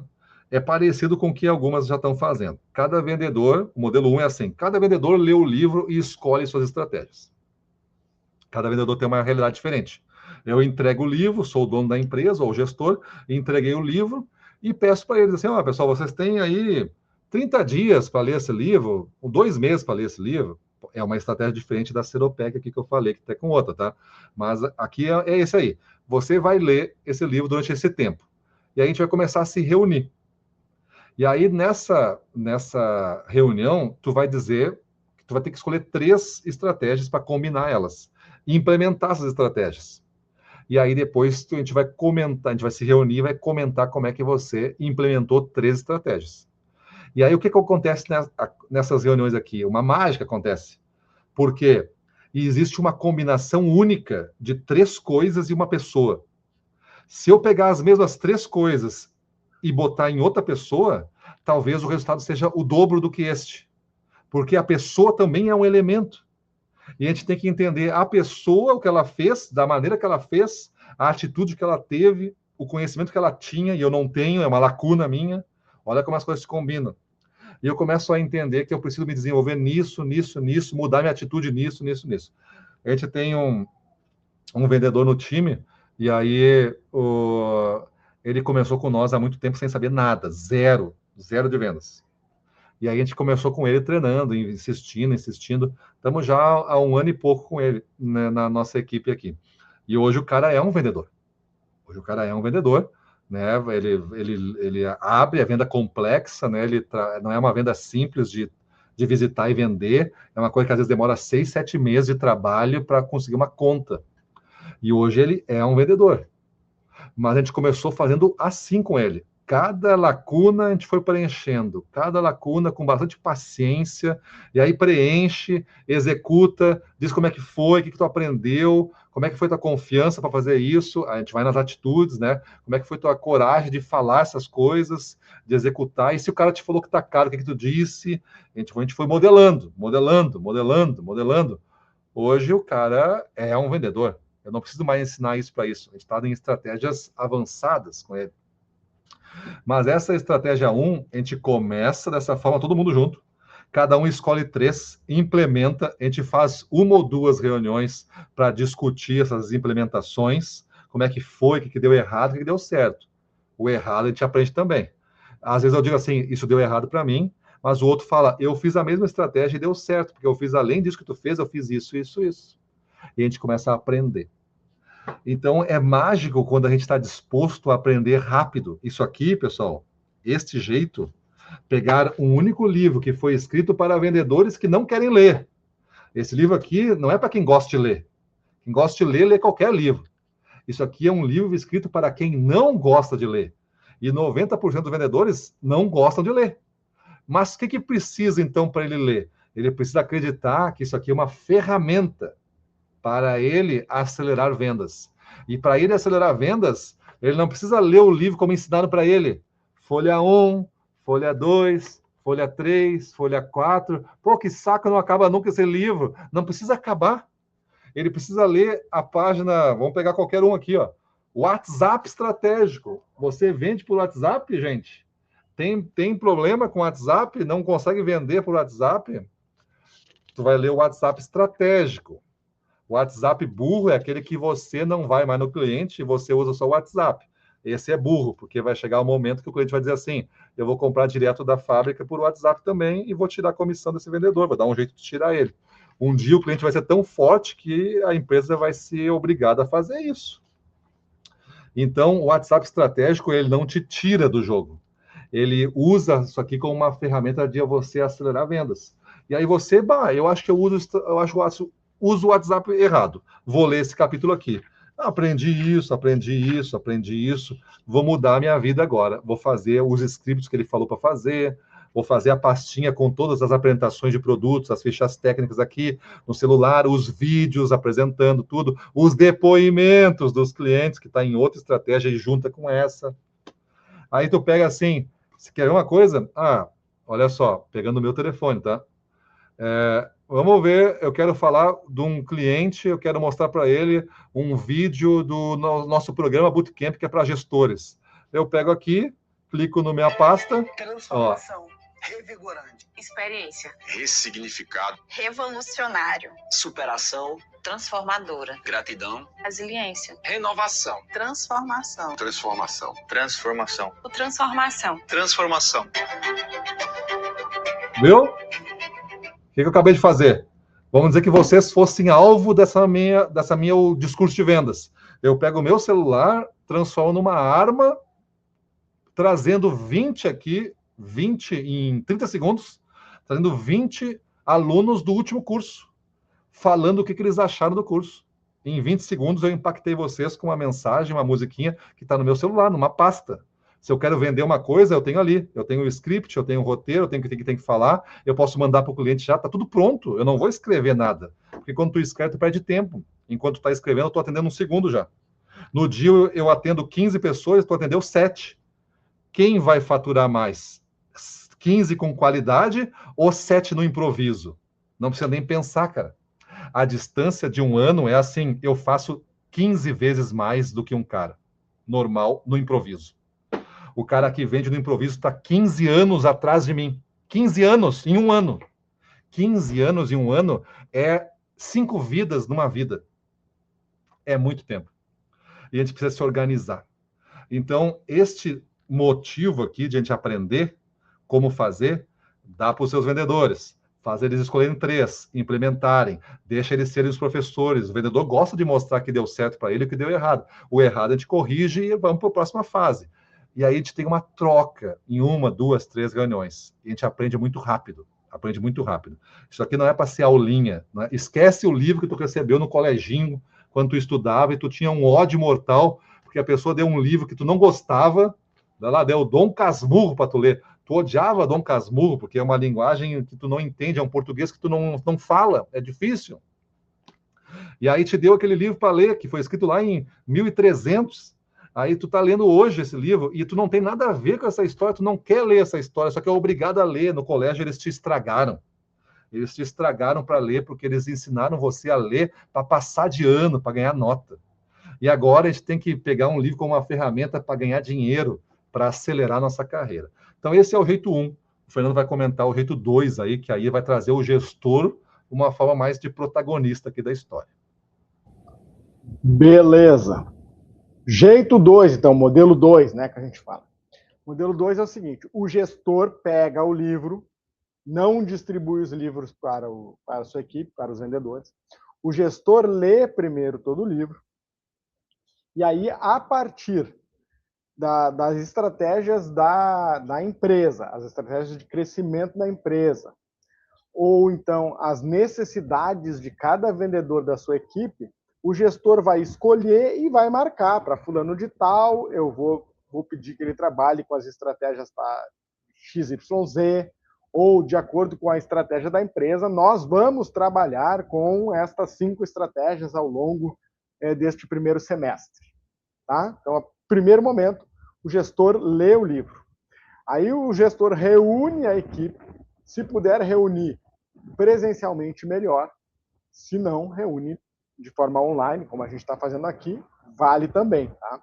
É parecido com o que algumas já estão fazendo. Cada vendedor, o modelo 1 é assim, cada vendedor lê o livro e escolhe suas estratégias. Cada vendedor tem uma realidade diferente. Eu entrego o livro, sou o dono da empresa ou o gestor, entreguei o livro e peço para eles assim, pessoal, vocês têm aí 30 dias para ler esse livro, 2 meses para ler esse livro. É uma estratégia diferente da Seropec aqui que eu falei, que está com outra, tá? Mas aqui é esse aí. Você vai ler esse livro durante esse tempo. E aí a gente vai começar a se reunir. E aí, nessa reunião, tu vai dizer que tu vai ter que escolher 3 estratégias para combinar elas. E implementar essas estratégias. E aí, depois, a gente vai comentar, a gente vai se reunir e vai comentar como é que você implementou 3 estratégias. E aí, o que acontece nessas reuniões aqui? Uma mágica acontece. Porque existe uma combinação única de 3 coisas e uma pessoa. Se eu pegar as mesmas 3 coisas e botar em outra pessoa, talvez o resultado seja o dobro do que este. Porque a pessoa também é um elemento. E a gente tem que entender a pessoa, o que ela fez, da maneira que ela fez, a atitude que ela teve, o conhecimento que ela tinha, e eu não tenho, é uma lacuna minha. Olha como as coisas se combinam. E eu começo a entender que eu preciso me desenvolver nisso, mudar minha atitude nisso. A gente tem um vendedor no time, e aí ele começou com nós há muito tempo sem saber nada, zero de vendas. E aí a gente começou com ele treinando, insistindo. Estamos já há 1 ano e pouco com ele, né, na nossa equipe aqui. E hoje o cara é um vendedor. Né? Ele abre a venda complexa, né? Não é uma venda simples de visitar e vender. É uma coisa que às vezes demora 6, 7 meses de trabalho para conseguir uma conta. E hoje ele é um vendedor. Mas a gente começou fazendo assim com ele. Cada lacuna a gente foi preenchendo, cada lacuna com bastante paciência, e aí preenche, executa, diz como é que foi, o que tu aprendeu, como é que foi tua confiança para fazer isso, a gente vai nas atitudes, né? Como é que foi tua coragem de falar essas coisas, de executar, e se o cara te falou que tá caro, o que tu disse? A gente foi modelando. Hoje o cara é um vendedor. Eu não preciso mais ensinar isso para isso. A gente está em estratégias avançadas com ele. Mas essa estratégia 1, a gente começa dessa forma, todo mundo junto. Cada um escolhe 3, implementa, a gente faz 1 ou 2 reuniões para discutir essas implementações, como é que foi, o que deu errado, o que deu certo. O errado a gente aprende também. Às vezes eu digo assim, isso deu errado para mim, mas o outro fala, eu fiz a mesma estratégia e deu certo, porque eu fiz além disso que tu fez, eu fiz isso, isso, isso. E a gente começa a aprender. Então, é mágico quando a gente está disposto a aprender rápido. Isso aqui, pessoal, este jeito, pegar um único livro que foi escrito para vendedores que não querem ler. Esse livro aqui não é para quem gosta de ler. Quem gosta de ler, lê qualquer livro. Isso aqui é um livro escrito para quem não gosta de ler. E 90% dos vendedores não gostam de ler. Mas o que precisa, então, para ele ler? Ele precisa acreditar que isso aqui é uma ferramenta para ele acelerar vendas. E para ele acelerar vendas, ele não precisa ler o livro como ensinaram para ele. Folha 1, folha 2, folha 3, folha 4. Pô, que saco, não acaba nunca esse livro. Não precisa acabar. Ele precisa ler a página, vamos pegar qualquer um aqui, ó. WhatsApp estratégico. Você vende por WhatsApp, gente? Tem problema com WhatsApp? Não consegue vender por WhatsApp? Tu vai ler o WhatsApp estratégico. O WhatsApp burro é aquele que você não vai mais no cliente e você usa só o WhatsApp. Esse é burro, porque vai chegar o momento que o cliente vai dizer assim, eu vou comprar direto da fábrica por WhatsApp também e vou tirar a comissão desse vendedor, vou dar um jeito de tirar ele. Um dia o cliente vai ser tão forte que a empresa vai ser obrigada a fazer isso. Então, o WhatsApp estratégico, ele não te tira do jogo. Ele usa isso aqui como uma ferramenta de você acelerar vendas. E aí você, eu acho que eu uso o WhatsApp errado. Vou ler esse capítulo aqui. Aprendi isso, vou mudar a minha vida agora. Vou fazer os scripts que ele falou para fazer, vou fazer a pastinha com todas as apresentações de produtos, as fichas técnicas aqui no celular, os vídeos apresentando tudo, os depoimentos dos clientes, que está em outra estratégia e junta com essa. Aí tu pega assim, você quer ver uma coisa? Olha só, pegando o meu telefone, tá? Vamos ver, eu quero falar de um cliente, eu quero mostrar para ele um vídeo do nosso programa Bootcamp, que é para gestores. Eu pego aqui, clico na minha pasta. Transformação. Revigorante. Experiência. Ressignificado. Revolucionário. Superação. Transformadora. Gratidão. Resiliência. Renovação. Transformação. Transformação. Transformação. O transformação. Transformação. Viu? O que eu acabei de fazer? Vamos dizer que vocês fossem alvo dessa minha discurso de vendas. Eu pego o meu celular, transformo numa arma, trazendo 20 em 30 segundos, trazendo 20 alunos do último curso, falando o que eles acharam do curso. Em 20 segundos eu impactei vocês com uma mensagem, uma musiquinha que está no meu celular, numa pasta. Se eu quero vender uma coisa, eu tenho ali. Eu tenho o script, eu tenho o roteiro, eu tenho o que tem que falar, eu posso mandar para o cliente já, está tudo pronto. Eu não vou escrever nada. Porque quando tu escreve, tu perde tempo. Enquanto tu está escrevendo, eu estou atendendo um segundo já. No dia eu atendo 15 pessoas, tu atendeu 7. Quem vai faturar mais? 15 com qualidade ou 7 no improviso? Não precisa nem pensar, cara. A distância de um ano é assim, eu faço 15 vezes mais do que um cara normal no improviso. O cara que vende no improviso está 15 anos atrás de mim. 15 anos em um ano. 15 anos em um ano é 5 vidas numa vida. É muito tempo. E a gente precisa se organizar. Então, este motivo aqui de a gente aprender como fazer, dá para os seus vendedores. Faz eles escolherem 3, implementarem, deixa eles serem os professores. O vendedor gosta de mostrar que deu certo para ele e que deu errado. O errado a gente corrige e vamos para a próxima fase. E aí a gente tem uma troca em 1, 2, 3 reuniões. E a gente aprende muito rápido. Isso aqui não é para ser aulinha. Né? Esquece o livro que tu recebeu no coleginho, quando tu estudava e tu tinha um ódio mortal, porque a pessoa deu um livro que tu não gostava, deu Dom Casmurro para tu ler. Tu odiava Dom Casmurro, porque é uma linguagem que tu não entende, é um português que tu não fala, é difícil. E aí te deu aquele livro para ler, que foi escrito lá em 1300. Aí tu tá lendo hoje esse livro e tu não tem nada a ver com essa história, tu não quer ler essa história, só que é obrigado a ler. No colégio eles te estragaram. Eles te estragaram para ler, porque eles ensinaram você a ler para passar de ano, para ganhar nota. E agora a gente tem que pegar um livro como uma ferramenta para ganhar dinheiro, para acelerar nossa carreira. Então, esse é o jeito 1. O Fernando vai comentar o jeito 2 aí, que aí vai trazer o gestor uma forma mais de protagonista aqui da história. Beleza. Jeito 2, então, modelo 2, né, que a gente fala. Modelo 2 é o seguinte: o gestor pega o livro, não distribui os livros para a sua equipe, para os vendedores. O gestor lê primeiro todo o livro, e aí, a partir das estratégias da empresa, as estratégias de crescimento da empresa, ou então as necessidades de cada vendedor da sua equipe, o gestor vai escolher e vai marcar para fulano de tal, eu vou pedir que ele trabalhe com as estratégias XYZ, ou de acordo com a estratégia da empresa, nós vamos trabalhar com estas 5 estratégias ao longo deste primeiro semestre. Tá? Então, primeiro momento, o gestor lê o livro. Aí o gestor reúne a equipe, se puder reunir presencialmente, melhor. Se não, reúne de forma online, como a gente está fazendo aqui, vale também. Tá?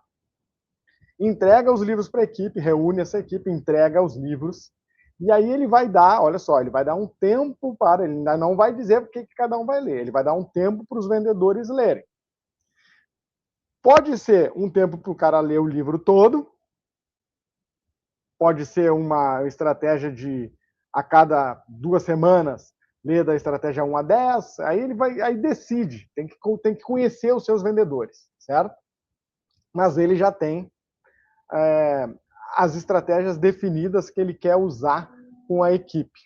Entrega os livros para a equipe, reúne essa equipe, entrega os livros, e aí ele vai dar, olha só, ele vai dar um tempo para, ele ainda não vai dizer o que cada um vai ler, ele vai dar um tempo para os vendedores lerem. Pode ser um tempo para o cara ler o livro todo, pode ser uma estratégia de, a cada 2 semanas, ler da estratégia 1 a 10, aí decide, tem que conhecer os seus vendedores, certo? Mas ele já tem as estratégias definidas que ele quer usar com a equipe.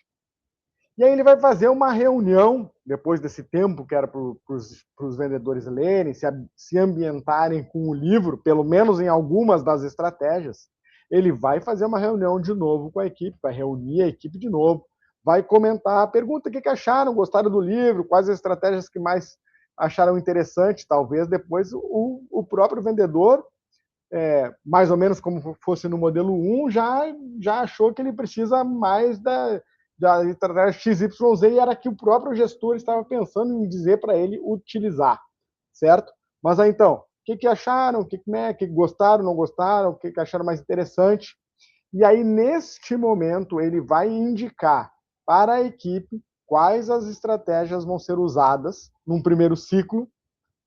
E aí ele vai fazer uma reunião, depois desse tempo que era para os vendedores lerem, se ambientarem com o livro, pelo menos em algumas das estratégias. Ele vai fazer uma reunião de novo com a equipe, vai reunir a equipe de novo, vai comentar, pergunta o que acharam, gostaram do livro, quais as estratégias que mais acharam interessante. Talvez depois o próprio vendedor, mais ou menos como fosse no modelo 1, já achou que ele precisa mais da estratégia XYZ, e era que o próprio gestor estava pensando em dizer para ele utilizar, certo? Mas aí, então, o que acharam, o que gostaram, não gostaram, o que acharam mais interessante, e aí, neste momento, ele vai indicar para a equipe quais as estratégias vão ser usadas num primeiro ciclo.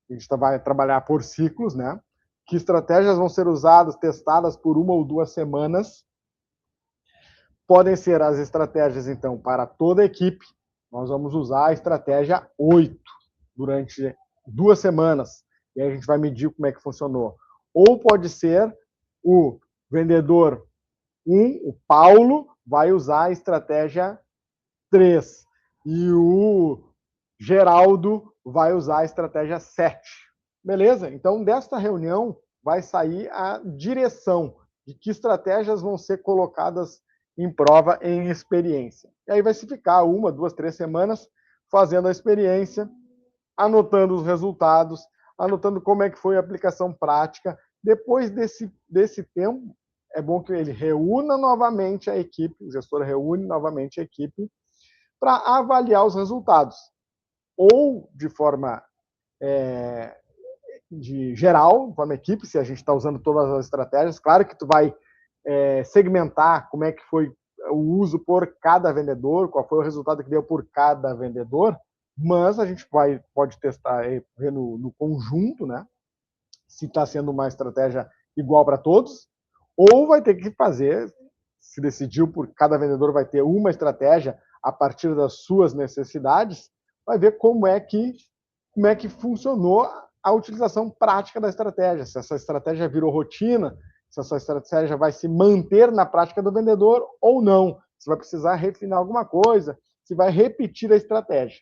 A gente vai trabalhar por ciclos, né? Que estratégias vão ser usadas, testadas por 1 ou 2 semanas. Podem ser as estratégias, então, para toda a equipe. Nós vamos usar a estratégia 8 durante 2 semanas. E aí a gente vai medir como é que funcionou. Ou pode ser o vendedor 1, o Paulo, vai usar a estratégia 3. E o Geraldo vai usar a estratégia 7. Beleza? Então, desta reunião vai sair a direção de que estratégias vão ser colocadas em prova em experiência. E aí vai se ficar 1, 2, 3 semanas fazendo a experiência, anotando os resultados, anotando como é que foi a aplicação prática. Depois desse tempo, é bom que ele reúna novamente a equipe, o gestor reúne novamente a equipe, para avaliar os resultados. Ou de forma de geral, de forma equipe, se a gente está usando todas as estratégias. Claro que tu vai segmentar como é que foi o uso por cada vendedor, qual foi o resultado que deu por cada vendedor, mas a gente pode testar, ver no conjunto, né? Se está sendo uma estratégia igual para todos, ou vai ter que fazer, se decidiu por cada vendedor vai ter uma estratégia a partir das suas necessidades, vai ver como é que funcionou a utilização prática da estratégia, se essa estratégia virou rotina, se essa estratégia vai se manter na prática do vendedor ou não, se vai precisar refinar alguma coisa, se vai repetir a estratégia.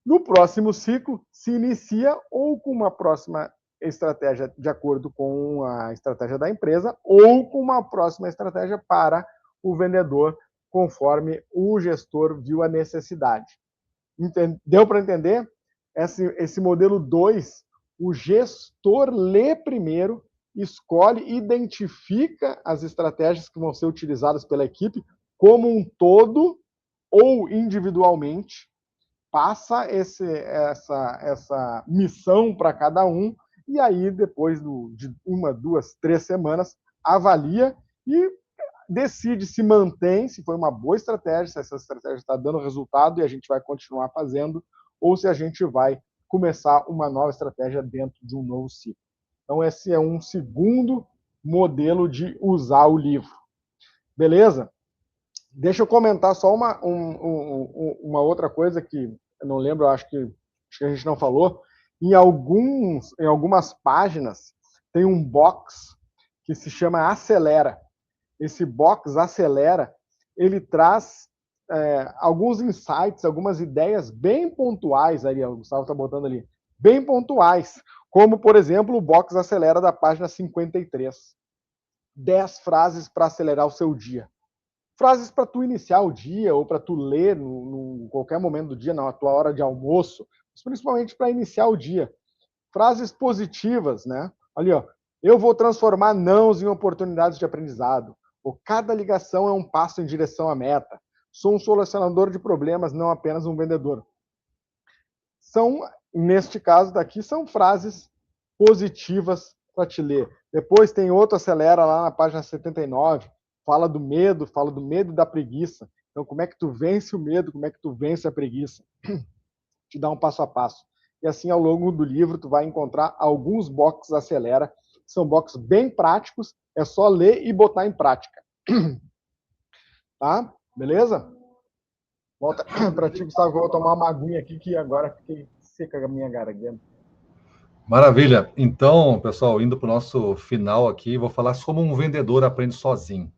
No próximo ciclo, se inicia ou com uma próxima estratégia de acordo com a estratégia da empresa, ou com uma próxima estratégia para o vendedor, conforme o gestor viu a necessidade. Deu para entender? Esse modelo 2, o gestor lê primeiro, escolhe, identifica as estratégias que vão ser utilizadas pela equipe como um todo, ou individualmente, passa essa missão para cada um, e aí depois de 1, 2, 3 semanas, avalia e decide se mantém, se foi uma boa estratégia, se essa estratégia está dando resultado e a gente vai continuar fazendo, ou se a gente vai começar uma nova estratégia dentro de um novo ciclo. Então, esse é um segundo modelo de usar o livro. Beleza? Deixa eu comentar só uma outra coisa que eu não lembro, acho que a gente não falou. Em algumas páginas tem um box que se chama Acelera. Esse box Acelera, ele traz alguns insights, algumas ideias bem pontuais, aí o Gustavo está botando ali, bem pontuais, como, por exemplo, o box Acelera da página 53. 10 frases para acelerar o seu dia. Frases para tu iniciar o dia ou para tu ler em qualquer momento do dia, na tua hora de almoço, mas principalmente para iniciar o dia. Frases positivas, né? Ali, ó, eu vou transformar nãos em oportunidades de aprendizado. Ou cada ligação é um passo em direção à meta. Sou um solucionador de problemas, não apenas um vendedor. Neste caso daqui, são frases positivas para te ler. Depois tem outro Acelera lá na página 79, fala do medo e da preguiça. Então, como é que tu vence o medo, como é que tu vence a preguiça? Te dá um passo a passo. E assim, ao longo do livro, tu vai encontrar alguns boxes Acelera, são boxes bem práticos, é só ler e botar em prática. Tá? Beleza? Volta para ti, Gustavo, eu vou tomar uma aguinha aqui, que agora fiquei seca a minha garganta. Maravilha. Então, pessoal, indo para o nosso final aqui, vou falar como um vendedor aprende sozinho.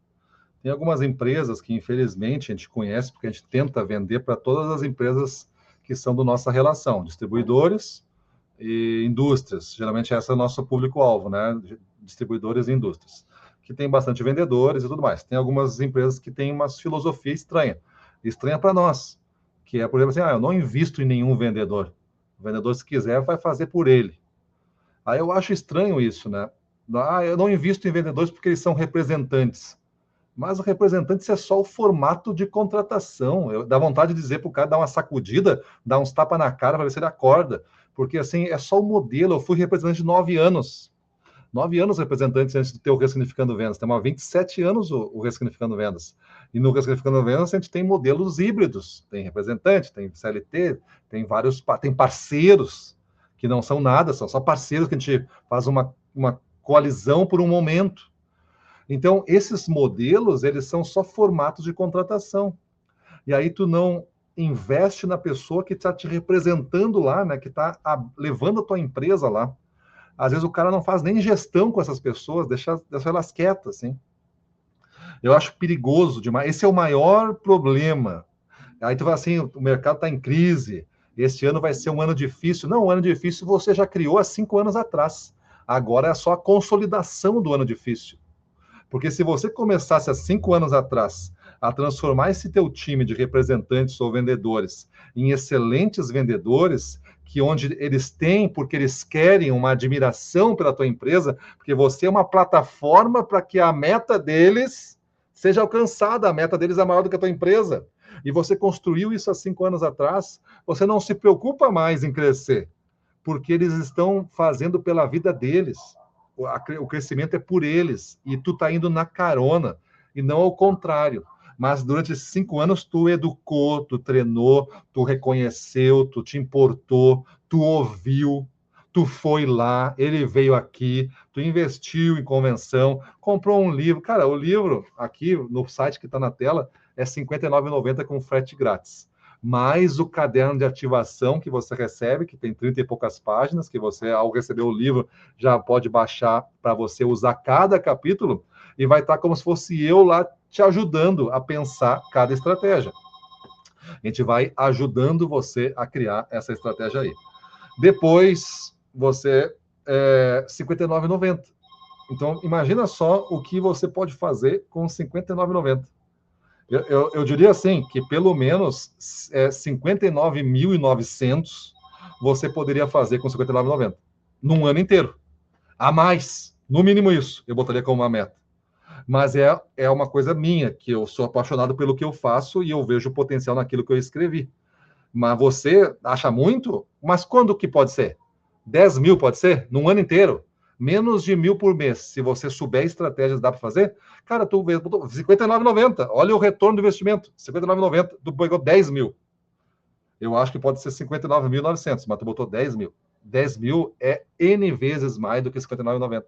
Tem algumas empresas que, infelizmente, a gente conhece, porque a gente tenta vender para todas as empresas que são da nossa relação, distribuidores e indústrias. Geralmente, esse é o nosso público-alvo, né? Distribuidores e indústrias, que tem bastante vendedores e tudo mais. Tem algumas empresas que têm uma filosofia estranha para nós, que é, por exemplo, assim, eu não invisto em nenhum vendedor. O vendedor, se quiser, vai fazer por ele. Aí eu acho estranho isso, né? Eu não invisto em vendedores porque eles são representantes. Mas o representante é só o formato de contratação. Dá vontade de dizer para o cara dar uma sacudida, dar uns tapas na cara para ver se ele acorda. Porque, assim, é só o modelo. Eu fui representante de 9 anos. 9 anos representante antes de ter o Ressignificando Vendas. Tem 27 anos o Ressignificando Vendas. E no Ressignificando Vendas a gente tem modelos híbridos. Tem representante, tem CLT, tem parceiros que não são nada, são só parceiros que a gente faz uma coalizão por um momento. Então, esses modelos, eles são só formatos de contratação. E aí tu não investe na pessoa que está te representando lá, né? Que está levando a tua empresa lá. Às vezes o cara não faz nem gestão com essas pessoas, deixa elas quietas, assim. Eu acho perigoso demais. Esse é o maior problema. Aí tu vai assim, o mercado está em crise, este ano vai ser um ano difícil. Não, um ano difícil você já criou há 5 anos atrás. Agora é só a consolidação do ano difícil. Porque se você começasse há 5 anos atrás a transformar esse teu time de representantes ou vendedores em excelentes vendedores, que onde eles têm, porque eles querem uma admiração pela tua empresa, porque você é uma plataforma para que a meta deles seja alcançada, a meta deles é maior do que a tua empresa. E você construiu isso há 5 anos atrás, você não se preocupa mais em crescer, porque eles estão fazendo pela vida deles. O crescimento é por eles, e tu tá indo na carona, e não ao contrário. Mas durante esses 5 anos, tu educou, tu treinou, tu reconheceu, tu te importou, tu ouviu, tu foi lá, ele veio aqui, tu investiu em convenção, comprou um livro. Cara, o livro aqui no site que está na tela é R$ 59,90 com frete grátis. Mais o caderno de ativação que você recebe, que tem 30 e poucas páginas, que você, ao receber o livro, já pode baixar para você usar cada capítulo, e vai estar como se fosse eu lá te ajudando a pensar cada estratégia. A gente vai ajudando você a criar essa estratégia aí. Depois, você... R$ 59,90. Então, imagina só o que você pode fazer com R$ 59,90. Eu diria assim, que pelo menos 59.900 você poderia fazer com 59,90 num ano inteiro. A mais, no mínimo isso, eu botaria como uma meta. Mas é uma coisa minha, que eu sou apaixonado pelo que eu faço e eu vejo potencial naquilo que eu escrevi. Mas você acha muito? Mas quando que pode ser? 10 mil pode ser? Num ano inteiro? Menos de 1.000 por mês. Se você souber estratégias, dá para fazer? Cara, tu botou R$ 59,90. Olha o retorno do investimento. R$ 59,90. Tu pegou 10 mil. Eu acho que pode ser 59.900, mas tu botou 10 mil. 10 mil é N vezes mais do que 59,90.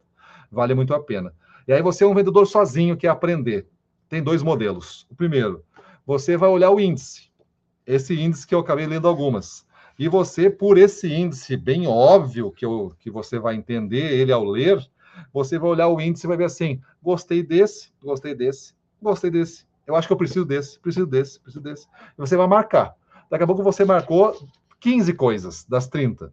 Vale muito a pena. E aí você é um vendedor sozinho que quer aprender. Tem 2 modelos. O primeiro, você vai olhar o índice. Esse índice que eu acabei lendo algumas. E você, por esse índice bem óbvio que você vai entender ele ao ler, você vai olhar o índice e vai ver assim, gostei desse, gostei desse, gostei desse. Eu acho que eu preciso desse, preciso desse, preciso desse. E você vai marcar. Daqui a pouco você marcou 15 coisas das 30.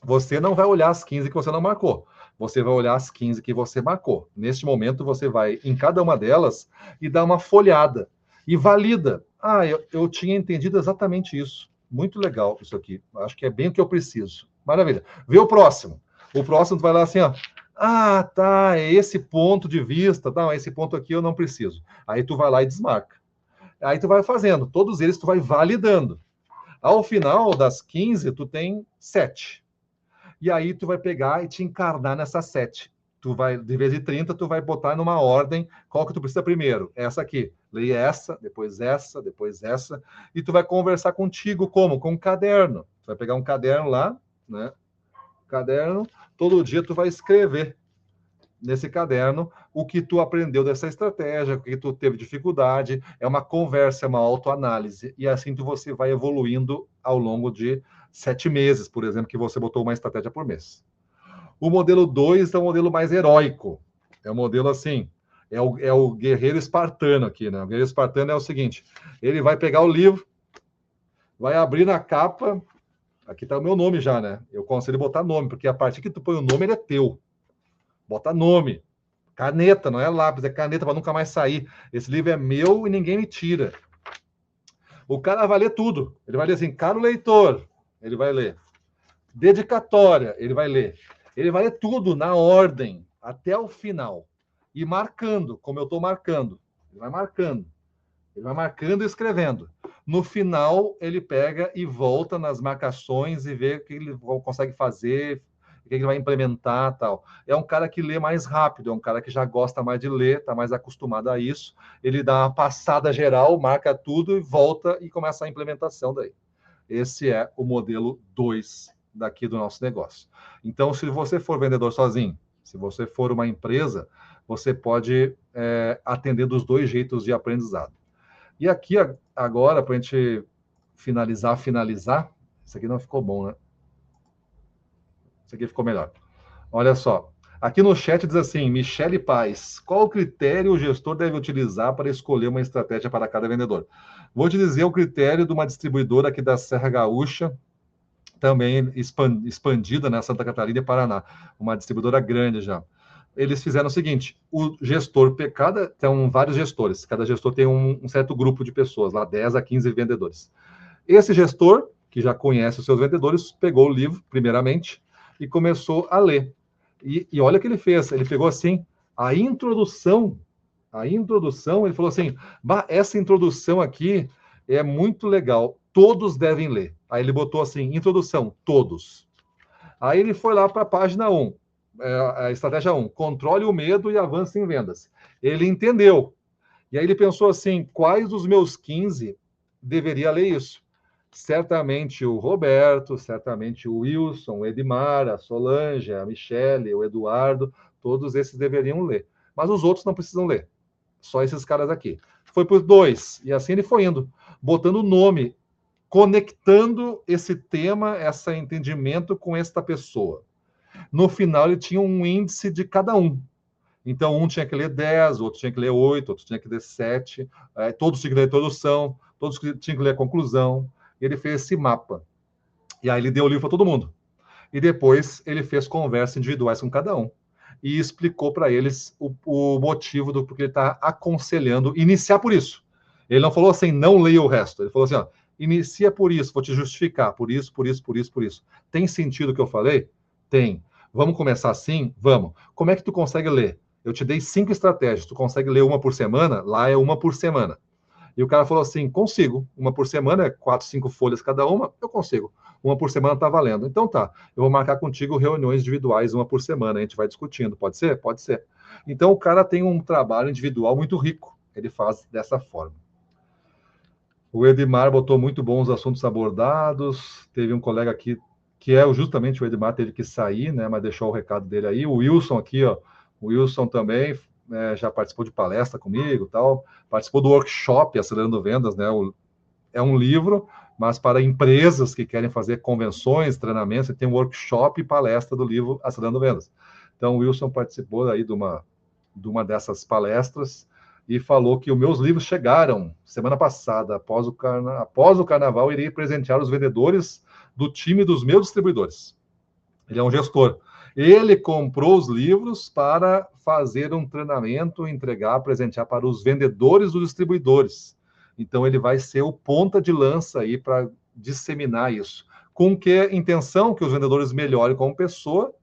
Você não vai olhar as 15 que você não marcou. Você vai olhar as 15 que você marcou. Neste momento, você vai em cada uma delas e dá uma folhada. E valida. Ah, eu tinha entendido exatamente isso. Muito legal isso aqui. Acho que é bem o que eu preciso. Maravilha. Vê o próximo. O próximo tu vai lá assim, ó. Ah, tá, é esse ponto de vista. Não, esse ponto aqui eu não preciso. Aí tu vai lá e desmarca. Aí tu vai fazendo. Todos eles tu vai validando. Ao final das 15, tu tem 7. E aí tu vai pegar e te encarnar nessas 7. Tu vai, de vez de 30, tu vai botar numa ordem, qual que tu precisa primeiro? Essa aqui. Leia essa, depois essa, depois essa. E tu vai conversar contigo como? Com um caderno. Tu vai pegar um caderno lá, né? Caderno, todo dia tu vai escrever nesse caderno o que tu aprendeu dessa estratégia, o que tu teve dificuldade. É uma conversa, é uma autoanálise. E assim você vai evoluindo ao longo de 7 meses, por exemplo, que você botou uma estratégia por mês. O modelo 2 é um modelo mais heróico. É um modelo assim, é o guerreiro espartano aqui, né? O guerreiro espartano é o seguinte, ele vai pegar o livro, vai abrir na capa, aqui tá o meu nome já, né? Eu conselho botar nome, porque a partir que tu põe o nome, ele é teu. Bota nome. Caneta, não é lápis, é caneta para nunca mais sair. Esse livro é meu e ninguém me tira. O cara vai ler tudo. Ele vai ler assim, caro leitor, ele vai ler. Dedicatória, ele vai ler. Ele vai ler tudo na ordem, até o final. E marcando, como eu estou marcando. Ele vai marcando. Ele vai marcando e escrevendo. No final, ele pega e volta nas marcações e vê o que ele consegue fazer, o que ele vai implementar, tal. É um cara que lê mais rápido, é um cara que já gosta mais de ler, está mais acostumado a isso. Ele dá uma passada geral, marca tudo e volta e começa a implementação daí. Esse é o modelo 2 daqui do nosso negócio. Então, se você for vendedor sozinho, se você for uma empresa, você pode atender dos 2 jeitos de aprendizado. E aqui, agora, para a gente finalizar, isso aqui não ficou bom, né? Isso aqui ficou melhor. Olha só, aqui no chat diz assim, Michele Paz, qual o critério o gestor deve utilizar para escolher uma estratégia para cada vendedor? Vou te dizer o critério de uma distribuidora aqui da Serra Gaúcha, também expandida na Santa Catarina e Paraná, uma distribuidora grande já. Eles fizeram o seguinte, o gestor, tem vários gestores, cada gestor tem um certo grupo de pessoas, lá 10 a 15 vendedores. Esse gestor, que já conhece os seus vendedores, pegou o livro, primeiramente, e começou a ler. E olha o que ele fez, ele pegou assim, a introdução, ele falou assim, essa introdução aqui é muito legal, todos devem ler. Aí ele botou assim, introdução, todos. Aí ele foi lá para a página 1, a estratégia 1, controle o medo e avance em vendas. Ele entendeu. E aí ele pensou assim, quais dos meus 15 deveria ler isso? Certamente o Roberto, certamente o Wilson, o Edmar, a Solange, a Michele, o Eduardo, todos esses deveriam ler. Mas os outros não precisam ler. Só esses caras aqui. Foi por 2, e assim ele foi indo, botando o nome, conectando esse tema, esse entendimento com esta pessoa. No final, ele tinha um índice de cada um. Então, um tinha que ler 10, outro tinha que ler 8, outro tinha que ler 7, todos tinham que ler a introdução, todos tinham que ler a conclusão. Ele fez esse mapa. E aí ele deu o livro para todo mundo. E depois ele fez conversas individuais com cada um. E explicou para eles o motivo do porquê ele está aconselhando iniciar por isso. Ele não falou assim, não leia o resto. Ele falou assim, ó, inicia por isso, vou te justificar, por isso, por isso, por isso, por isso. Tem sentido o que eu falei? Tem. Vamos começar assim? Vamos. Como é que tu consegue ler? eu te dei 5 estratégias, tu consegue ler uma por semana? Lá é uma por semana. E o cara falou assim, consigo, uma por semana, 4, 5 folhas cada uma, eu consigo. Uma por semana tá valendo. Então tá, eu vou marcar contigo reuniões individuais, uma por semana, a gente vai discutindo, pode ser? Pode ser. Então o cara tem um trabalho individual muito rico, ele faz dessa forma. O Edmar botou muito bons assuntos abordados, teve um colega aqui, que é justamente o Edmar, teve que sair, né, mas deixou o recado dele aí. O Wilson aqui, ó, o Wilson também já participou de palestra comigo, tal, participou do workshop Acelerando Vendas, né, é um livro, mas para empresas que querem fazer convenções, treinamentos, tem um workshop e palestra do livro Acelerando Vendas. Então, o Wilson participou aí de uma dessas palestras e falou que os meus livros chegaram semana passada, após o carnaval, irei presentear os vendedores do time dos meus distribuidores. Ele é um gestor. Ele comprou os livros para fazer um treinamento, entregar, presentear para os vendedores dos distribuidores. Então, ele vai ser o ponta de lança aí para disseminar isso. Com que intenção? Que os vendedores melhorem como pessoa,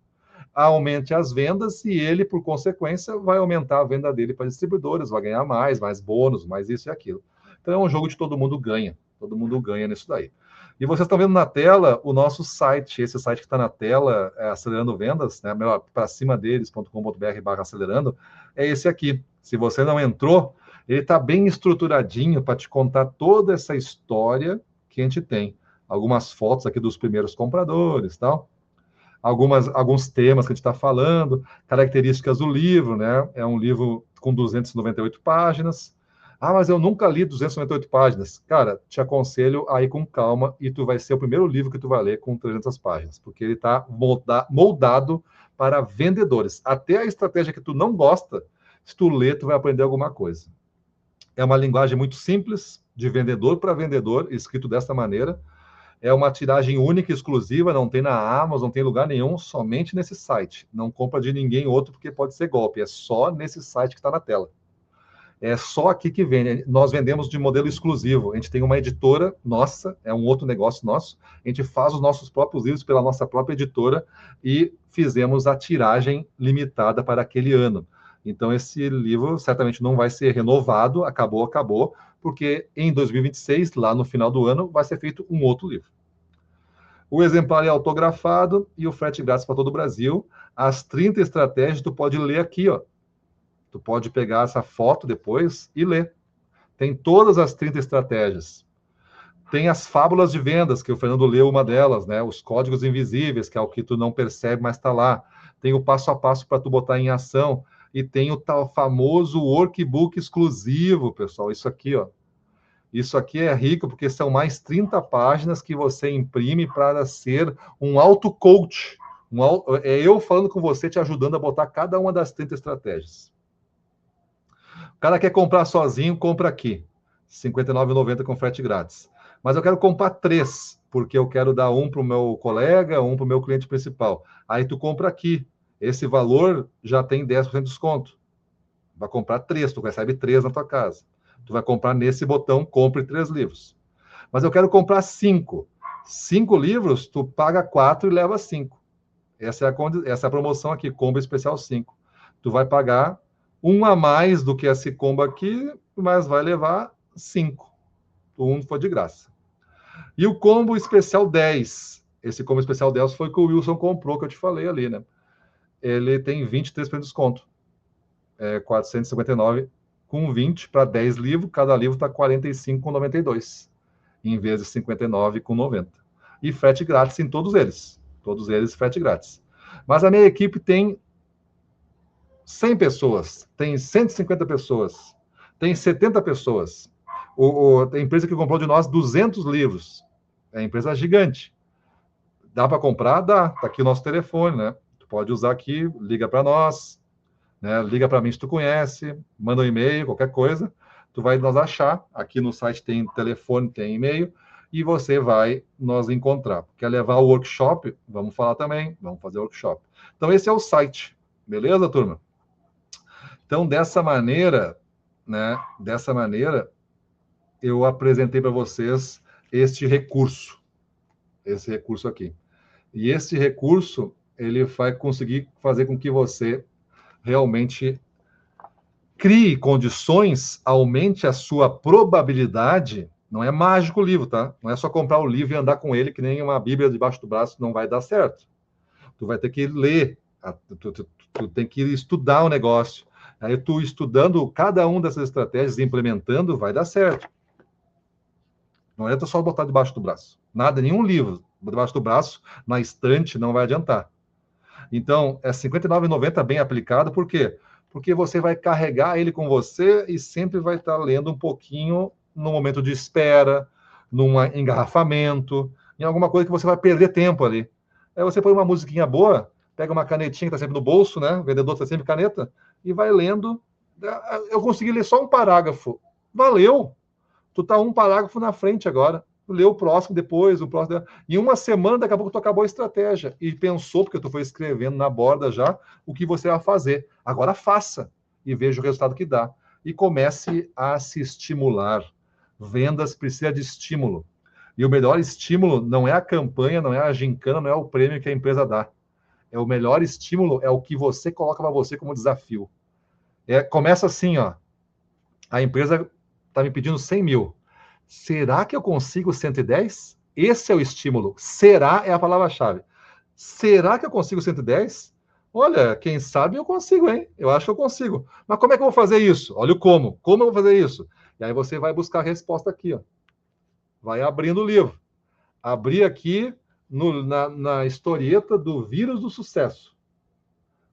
aumente as vendas e ele, por consequência, vai aumentar a venda dele para distribuidores, vai ganhar mais bônus, mais isso e aquilo. Então, é um jogo de todo mundo ganha nisso daí. E vocês estão vendo na tela o nosso site, esse site que está na tela, Acelerando Vendas, né, para cima deles.com.br/acelerando, é esse aqui. Se você não entrou, ele está bem estruturadinho para te contar toda essa história que a gente tem. Algumas fotos aqui dos primeiros compradores, tal. Alguns temas que a gente está falando, características do livro, né? É um livro com 298 páginas. Ah, mas eu nunca li 298 páginas. Cara, te aconselho a ir com calma e tu vai ser o primeiro livro que tu vai ler com 300 páginas, porque ele está moldado para vendedores. Até a estratégia que tu não gosta, se tu ler, tu vai aprender alguma coisa. É uma linguagem muito simples, de vendedor para vendedor, escrito dessa maneira. É uma tiragem única, exclusiva, não tem na Amazon, não tem lugar nenhum, somente nesse site. Não compra de ninguém outro, porque pode ser golpe. É só nesse site que está na tela. É só aqui que vende. Nós vendemos de modelo exclusivo. A gente tem uma editora nossa, é um outro negócio nosso. A gente faz os nossos próprios livros pela nossa própria editora e fizemos a tiragem limitada para aquele ano. Então, esse livro certamente não vai ser renovado, acabou, porque em 2026, lá no final do ano, vai ser feito um outro livro. O exemplar é autografado e o frete grátis para todo o Brasil. As 30 estratégias tu pode ler aqui, ó. Tu pode pegar essa foto depois e ler. Tem todas as 30 estratégias. Tem as fábulas de vendas, que o Fernando leu uma delas, né? Os códigos invisíveis, que é o que tu não percebe, mas está lá. Tem o passo a passo para tu botar em ação. E tem o tal famoso workbook exclusivo, pessoal. Isso aqui, ó. Isso aqui é rico, porque são mais 30 páginas que você imprime para ser um auto-coach. É eu falando com você, te ajudando a botar cada uma das 30 estratégias. O cara quer comprar sozinho, compra aqui. R$ 59,90 com frete grátis. Mas eu quero comprar 3, porque eu quero dar um para o meu colega, um para o meu cliente principal. Aí tu compra aqui. Esse valor já tem 10% de desconto. Vai comprar 3, tu recebe 3 na tua casa. Tu vai comprar nesse botão, compre 3 livros. Mas eu quero comprar 5. 5 livros, tu paga 4 e leva 5. Essa é a promoção aqui, combo especial 5. Tu vai pagar 1 a mais do que esse combo aqui, mas vai levar 5. O 1 foi de graça. E o combo especial 10. Esse combo especial 10 foi que o Wilson comprou, que eu te falei ali, né? Ele tem 23% de desconto. É 459 com 20 para 10 livros, cada livro está 45,92, em vez de 59,90. E frete grátis em todos eles. Todos eles, frete grátis. Mas a minha equipe tem 100 pessoas, tem 150 pessoas, tem 70 pessoas. A empresa que comprou de nós 200 livros. É uma empresa gigante. Dá para comprar? Dá. Está aqui o nosso telefone, né? Tu pode usar aqui, liga para nós, né? Liga para mim se tu conhece, manda um e-mail, qualquer coisa. Tu vai nos achar. Aqui no site tem telefone, tem e-mail, e você vai nos encontrar. Quer levar o workshop? Vamos falar também. Vamos fazer o workshop. Então, esse é o site. Beleza, turma? Então, dessa maneira, né? Dessa maneira, eu apresentei para vocês este recurso. Esse recurso aqui. E esse recurso, ele vai conseguir fazer com que você realmente crie condições, aumente a sua probabilidade. Não é mágico o livro, tá? Não é só comprar o livro e andar com ele, que nem uma Bíblia debaixo do braço, não vai dar certo. Tu vai ter que ler, tu tem que estudar o negócio. Aí tu estudando cada uma dessas estratégias, implementando, vai dar certo. Não adianta só botar debaixo do braço. Nada, nenhum livro debaixo do braço, na estante, não vai adiantar. Então, é R$ 59,90 bem aplicado, por quê? Porque você vai carregar ele com você e sempre vai estar lendo um pouquinho no momento de espera, num engarrafamento, em alguma coisa que você vai perder tempo ali. Aí você põe uma musiquinha boa, pega uma canetinha que está sempre no bolso, né? O vendedor está sempre caneta, e vai lendo. Eu consegui ler só um parágrafo. Valeu! Tu tá um parágrafo na frente agora. Lê o próximo depois, o próximo. Em uma semana, daqui a pouco tu acabou a estratégia. E pensou, porque tu foi escrevendo na borda já, o que você vai fazer. Agora faça e veja o resultado que dá. E comece a se estimular. Vendas precisa de estímulo. E o melhor estímulo não é a campanha, não é a gincana, não é o prêmio que a empresa dá. É o melhor estímulo, é o que você coloca para você como desafio. Começa assim, ó. A empresa está me pedindo 100 mil. Será que eu consigo 110? Esse é o estímulo. Será é a palavra-chave. Será que eu consigo 110? Olha, quem sabe eu consigo, hein? Eu acho que eu consigo. Mas como é que eu vou fazer isso? Olha o como. Como eu vou fazer isso? E aí você vai buscar a resposta aqui, ó. Vai abrindo o livro. Abrir aqui na historieta do vírus do sucesso.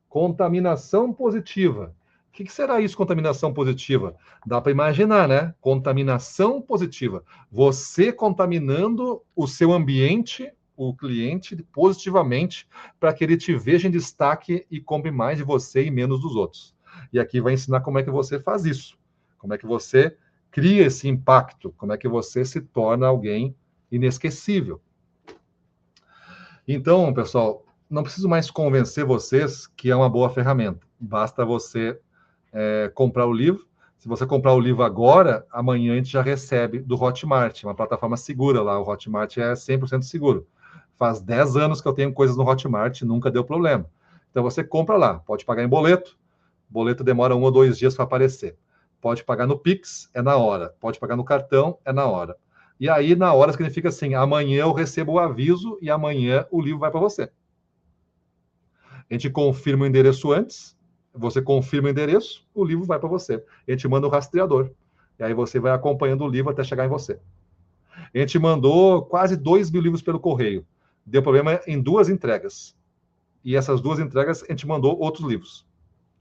Contaminação positiva. O que será isso, contaminação positiva? Dá para imaginar, né? Contaminação positiva. Você contaminando o seu ambiente, o cliente, positivamente, para que ele te veja em destaque e compre mais de você e menos dos outros. E aqui vai ensinar como é que você faz isso. Como é que você cria esse impacto. Como é que você se torna alguém inesquecível. Então, pessoal, não preciso mais convencer vocês que é uma boa ferramenta. Basta você comprar o livro. Se você comprar o livro agora, amanhã a gente já recebe do Hotmart, uma plataforma segura lá. O Hotmart é 100% seguro. Faz 10 anos que eu tenho coisas no Hotmart, nunca deu problema. Então você compra lá, pode pagar em boleto. Boleto demora 1 ou 2 dias para aparecer. Pode pagar no Pix, é na hora. Pode pagar no cartão, é na hora. E aí, na hora, significa assim, amanhã eu recebo o aviso e amanhã o livro vai para você. A gente confirma o endereço antes, você confirma o endereço, o livro vai para você. A gente manda o rastreador. E aí você vai acompanhando o livro até chegar em você. A gente mandou quase 2 mil livros pelo correio. Deu problema em 2 entregas. E essas 2 entregas, a gente mandou outros livros.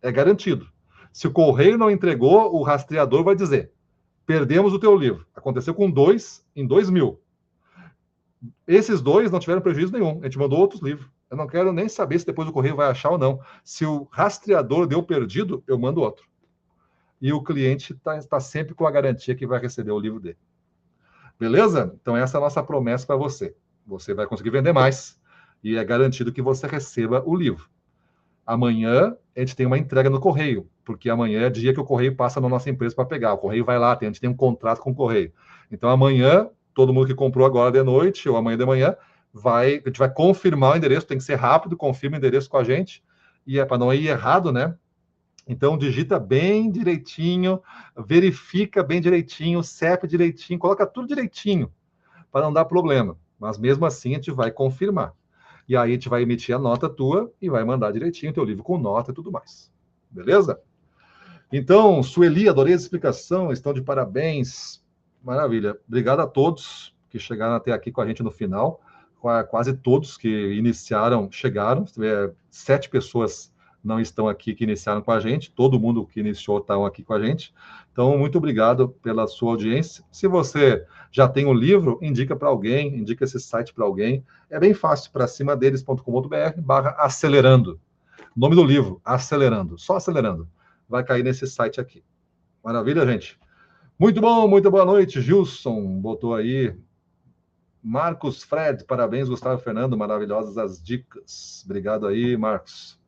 É garantido. Se o correio não entregou, o rastreador vai dizer, perdemos o teu livro. Aconteceu com 2 em 2 mil. Esses 2 não tiveram prejuízo nenhum. A gente mandou outros livros. Eu não quero nem saber se depois o correio vai achar ou não. Se o rastreador deu perdido, eu mando outro. E o cliente está sempre com a garantia que vai receber o livro dele. Beleza? Então essa é a nossa promessa para você. Você vai conseguir vender mais e é garantido que você receba o livro. Amanhã a gente tem uma entrega no correio, porque amanhã é dia que o correio passa na nossa empresa para pegar. O correio vai lá, a gente tem um contrato com o correio. Então amanhã, todo mundo que comprou agora de noite ou amanhã de manhã, a gente vai confirmar o endereço, tem que ser rápido, confirma o endereço com a gente, e é para não ir errado, né? Então digita bem direitinho, verifica bem direitinho, CEP direitinho, coloca tudo direitinho, para não dar problema. Mas mesmo assim a gente vai confirmar. E aí a gente vai emitir a nota tua e vai mandar direitinho o teu livro com nota e tudo mais. Beleza? Então, Sueli, adorei a explicação, estão de parabéns. Maravilha. Obrigado a todos que chegaram até aqui com a gente no final. Quase todos que iniciaram, chegaram. 7 pessoas não estão aqui que iniciaram com a gente. Todo mundo que iniciou está aqui com a gente. Então, muito obrigado pela sua audiência. Se você já tem o livro, indica para alguém, indica esse site para alguém. É bem fácil, para cima deles.com.br/acelerando. Nome do livro, Acelerando. Só Acelerando. Vai cair nesse site aqui. Maravilha, gente? Muito bom, muito boa noite. Gilson botou aí. Marcos Fred, parabéns, Gustavo Fernando, maravilhosas as dicas. Obrigado aí, Marcos.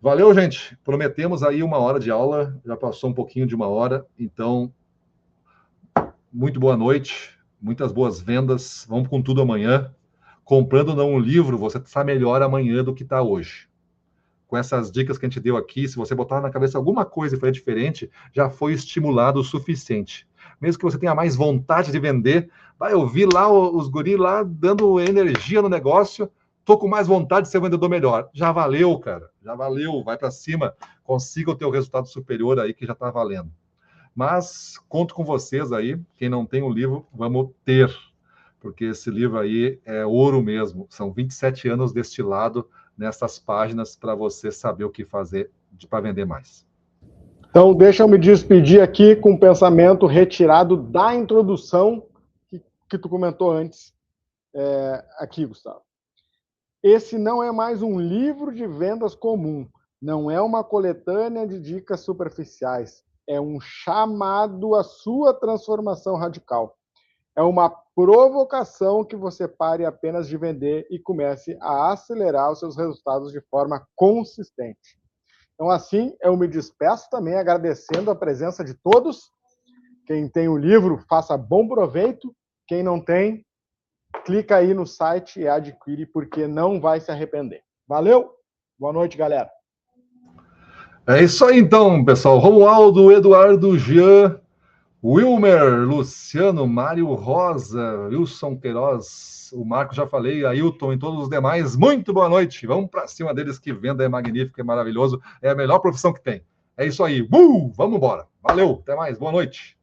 Valeu, gente. Prometemos aí 1 hora de aula. Já passou um pouquinho de 1 hora. Então, muito boa noite. Muitas boas vendas. Vamos com tudo amanhã. Comprando não um livro, você está melhor amanhã do que está hoje. com essas dicas que a gente deu aqui, se você botar na cabeça alguma coisa e fazer diferente, já foi estimulado o suficiente. Mesmo que você tenha mais vontade de vender, vai ouvir lá os guris lá dando energia no negócio, tô com mais vontade de ser um vendedor melhor. Já valeu, cara, já valeu, vai para cima, consiga o teu resultado superior aí que já está valendo. Mas conto com vocês aí, quem não tem o livro, vamos ter, porque esse livro aí é ouro mesmo, são 27 anos destilado nessas páginas para você saber o que fazer para vender mais. Então, deixa eu me despedir aqui com um pensamento retirado da introdução que tu comentou antes, aqui, Gustavo. Esse não é mais um livro de vendas comum, não é uma coletânea de dicas superficiais, é um chamado à sua transformação radical. É uma provocação que você pare apenas de vender e comece a acelerar os seus resultados de forma consistente. Então, assim, eu me despeço também agradecendo a presença de todos. Quem tem o livro, faça bom proveito. Quem não tem, clica aí no site e adquire, porque não vai se arrepender. Valeu! Boa noite, galera. É isso aí, então, pessoal. Romualdo, Eduardo, Jean, Wilmer, Luciano, Mário Rosa, Wilson Queiroz, o Marco já falei, Ailton e todos os demais, muito boa noite. Vamos para cima deles, que venda é magnífica, é maravilhoso, é a melhor profissão que tem. É isso aí. Vamos embora. Valeu, até mais, boa noite.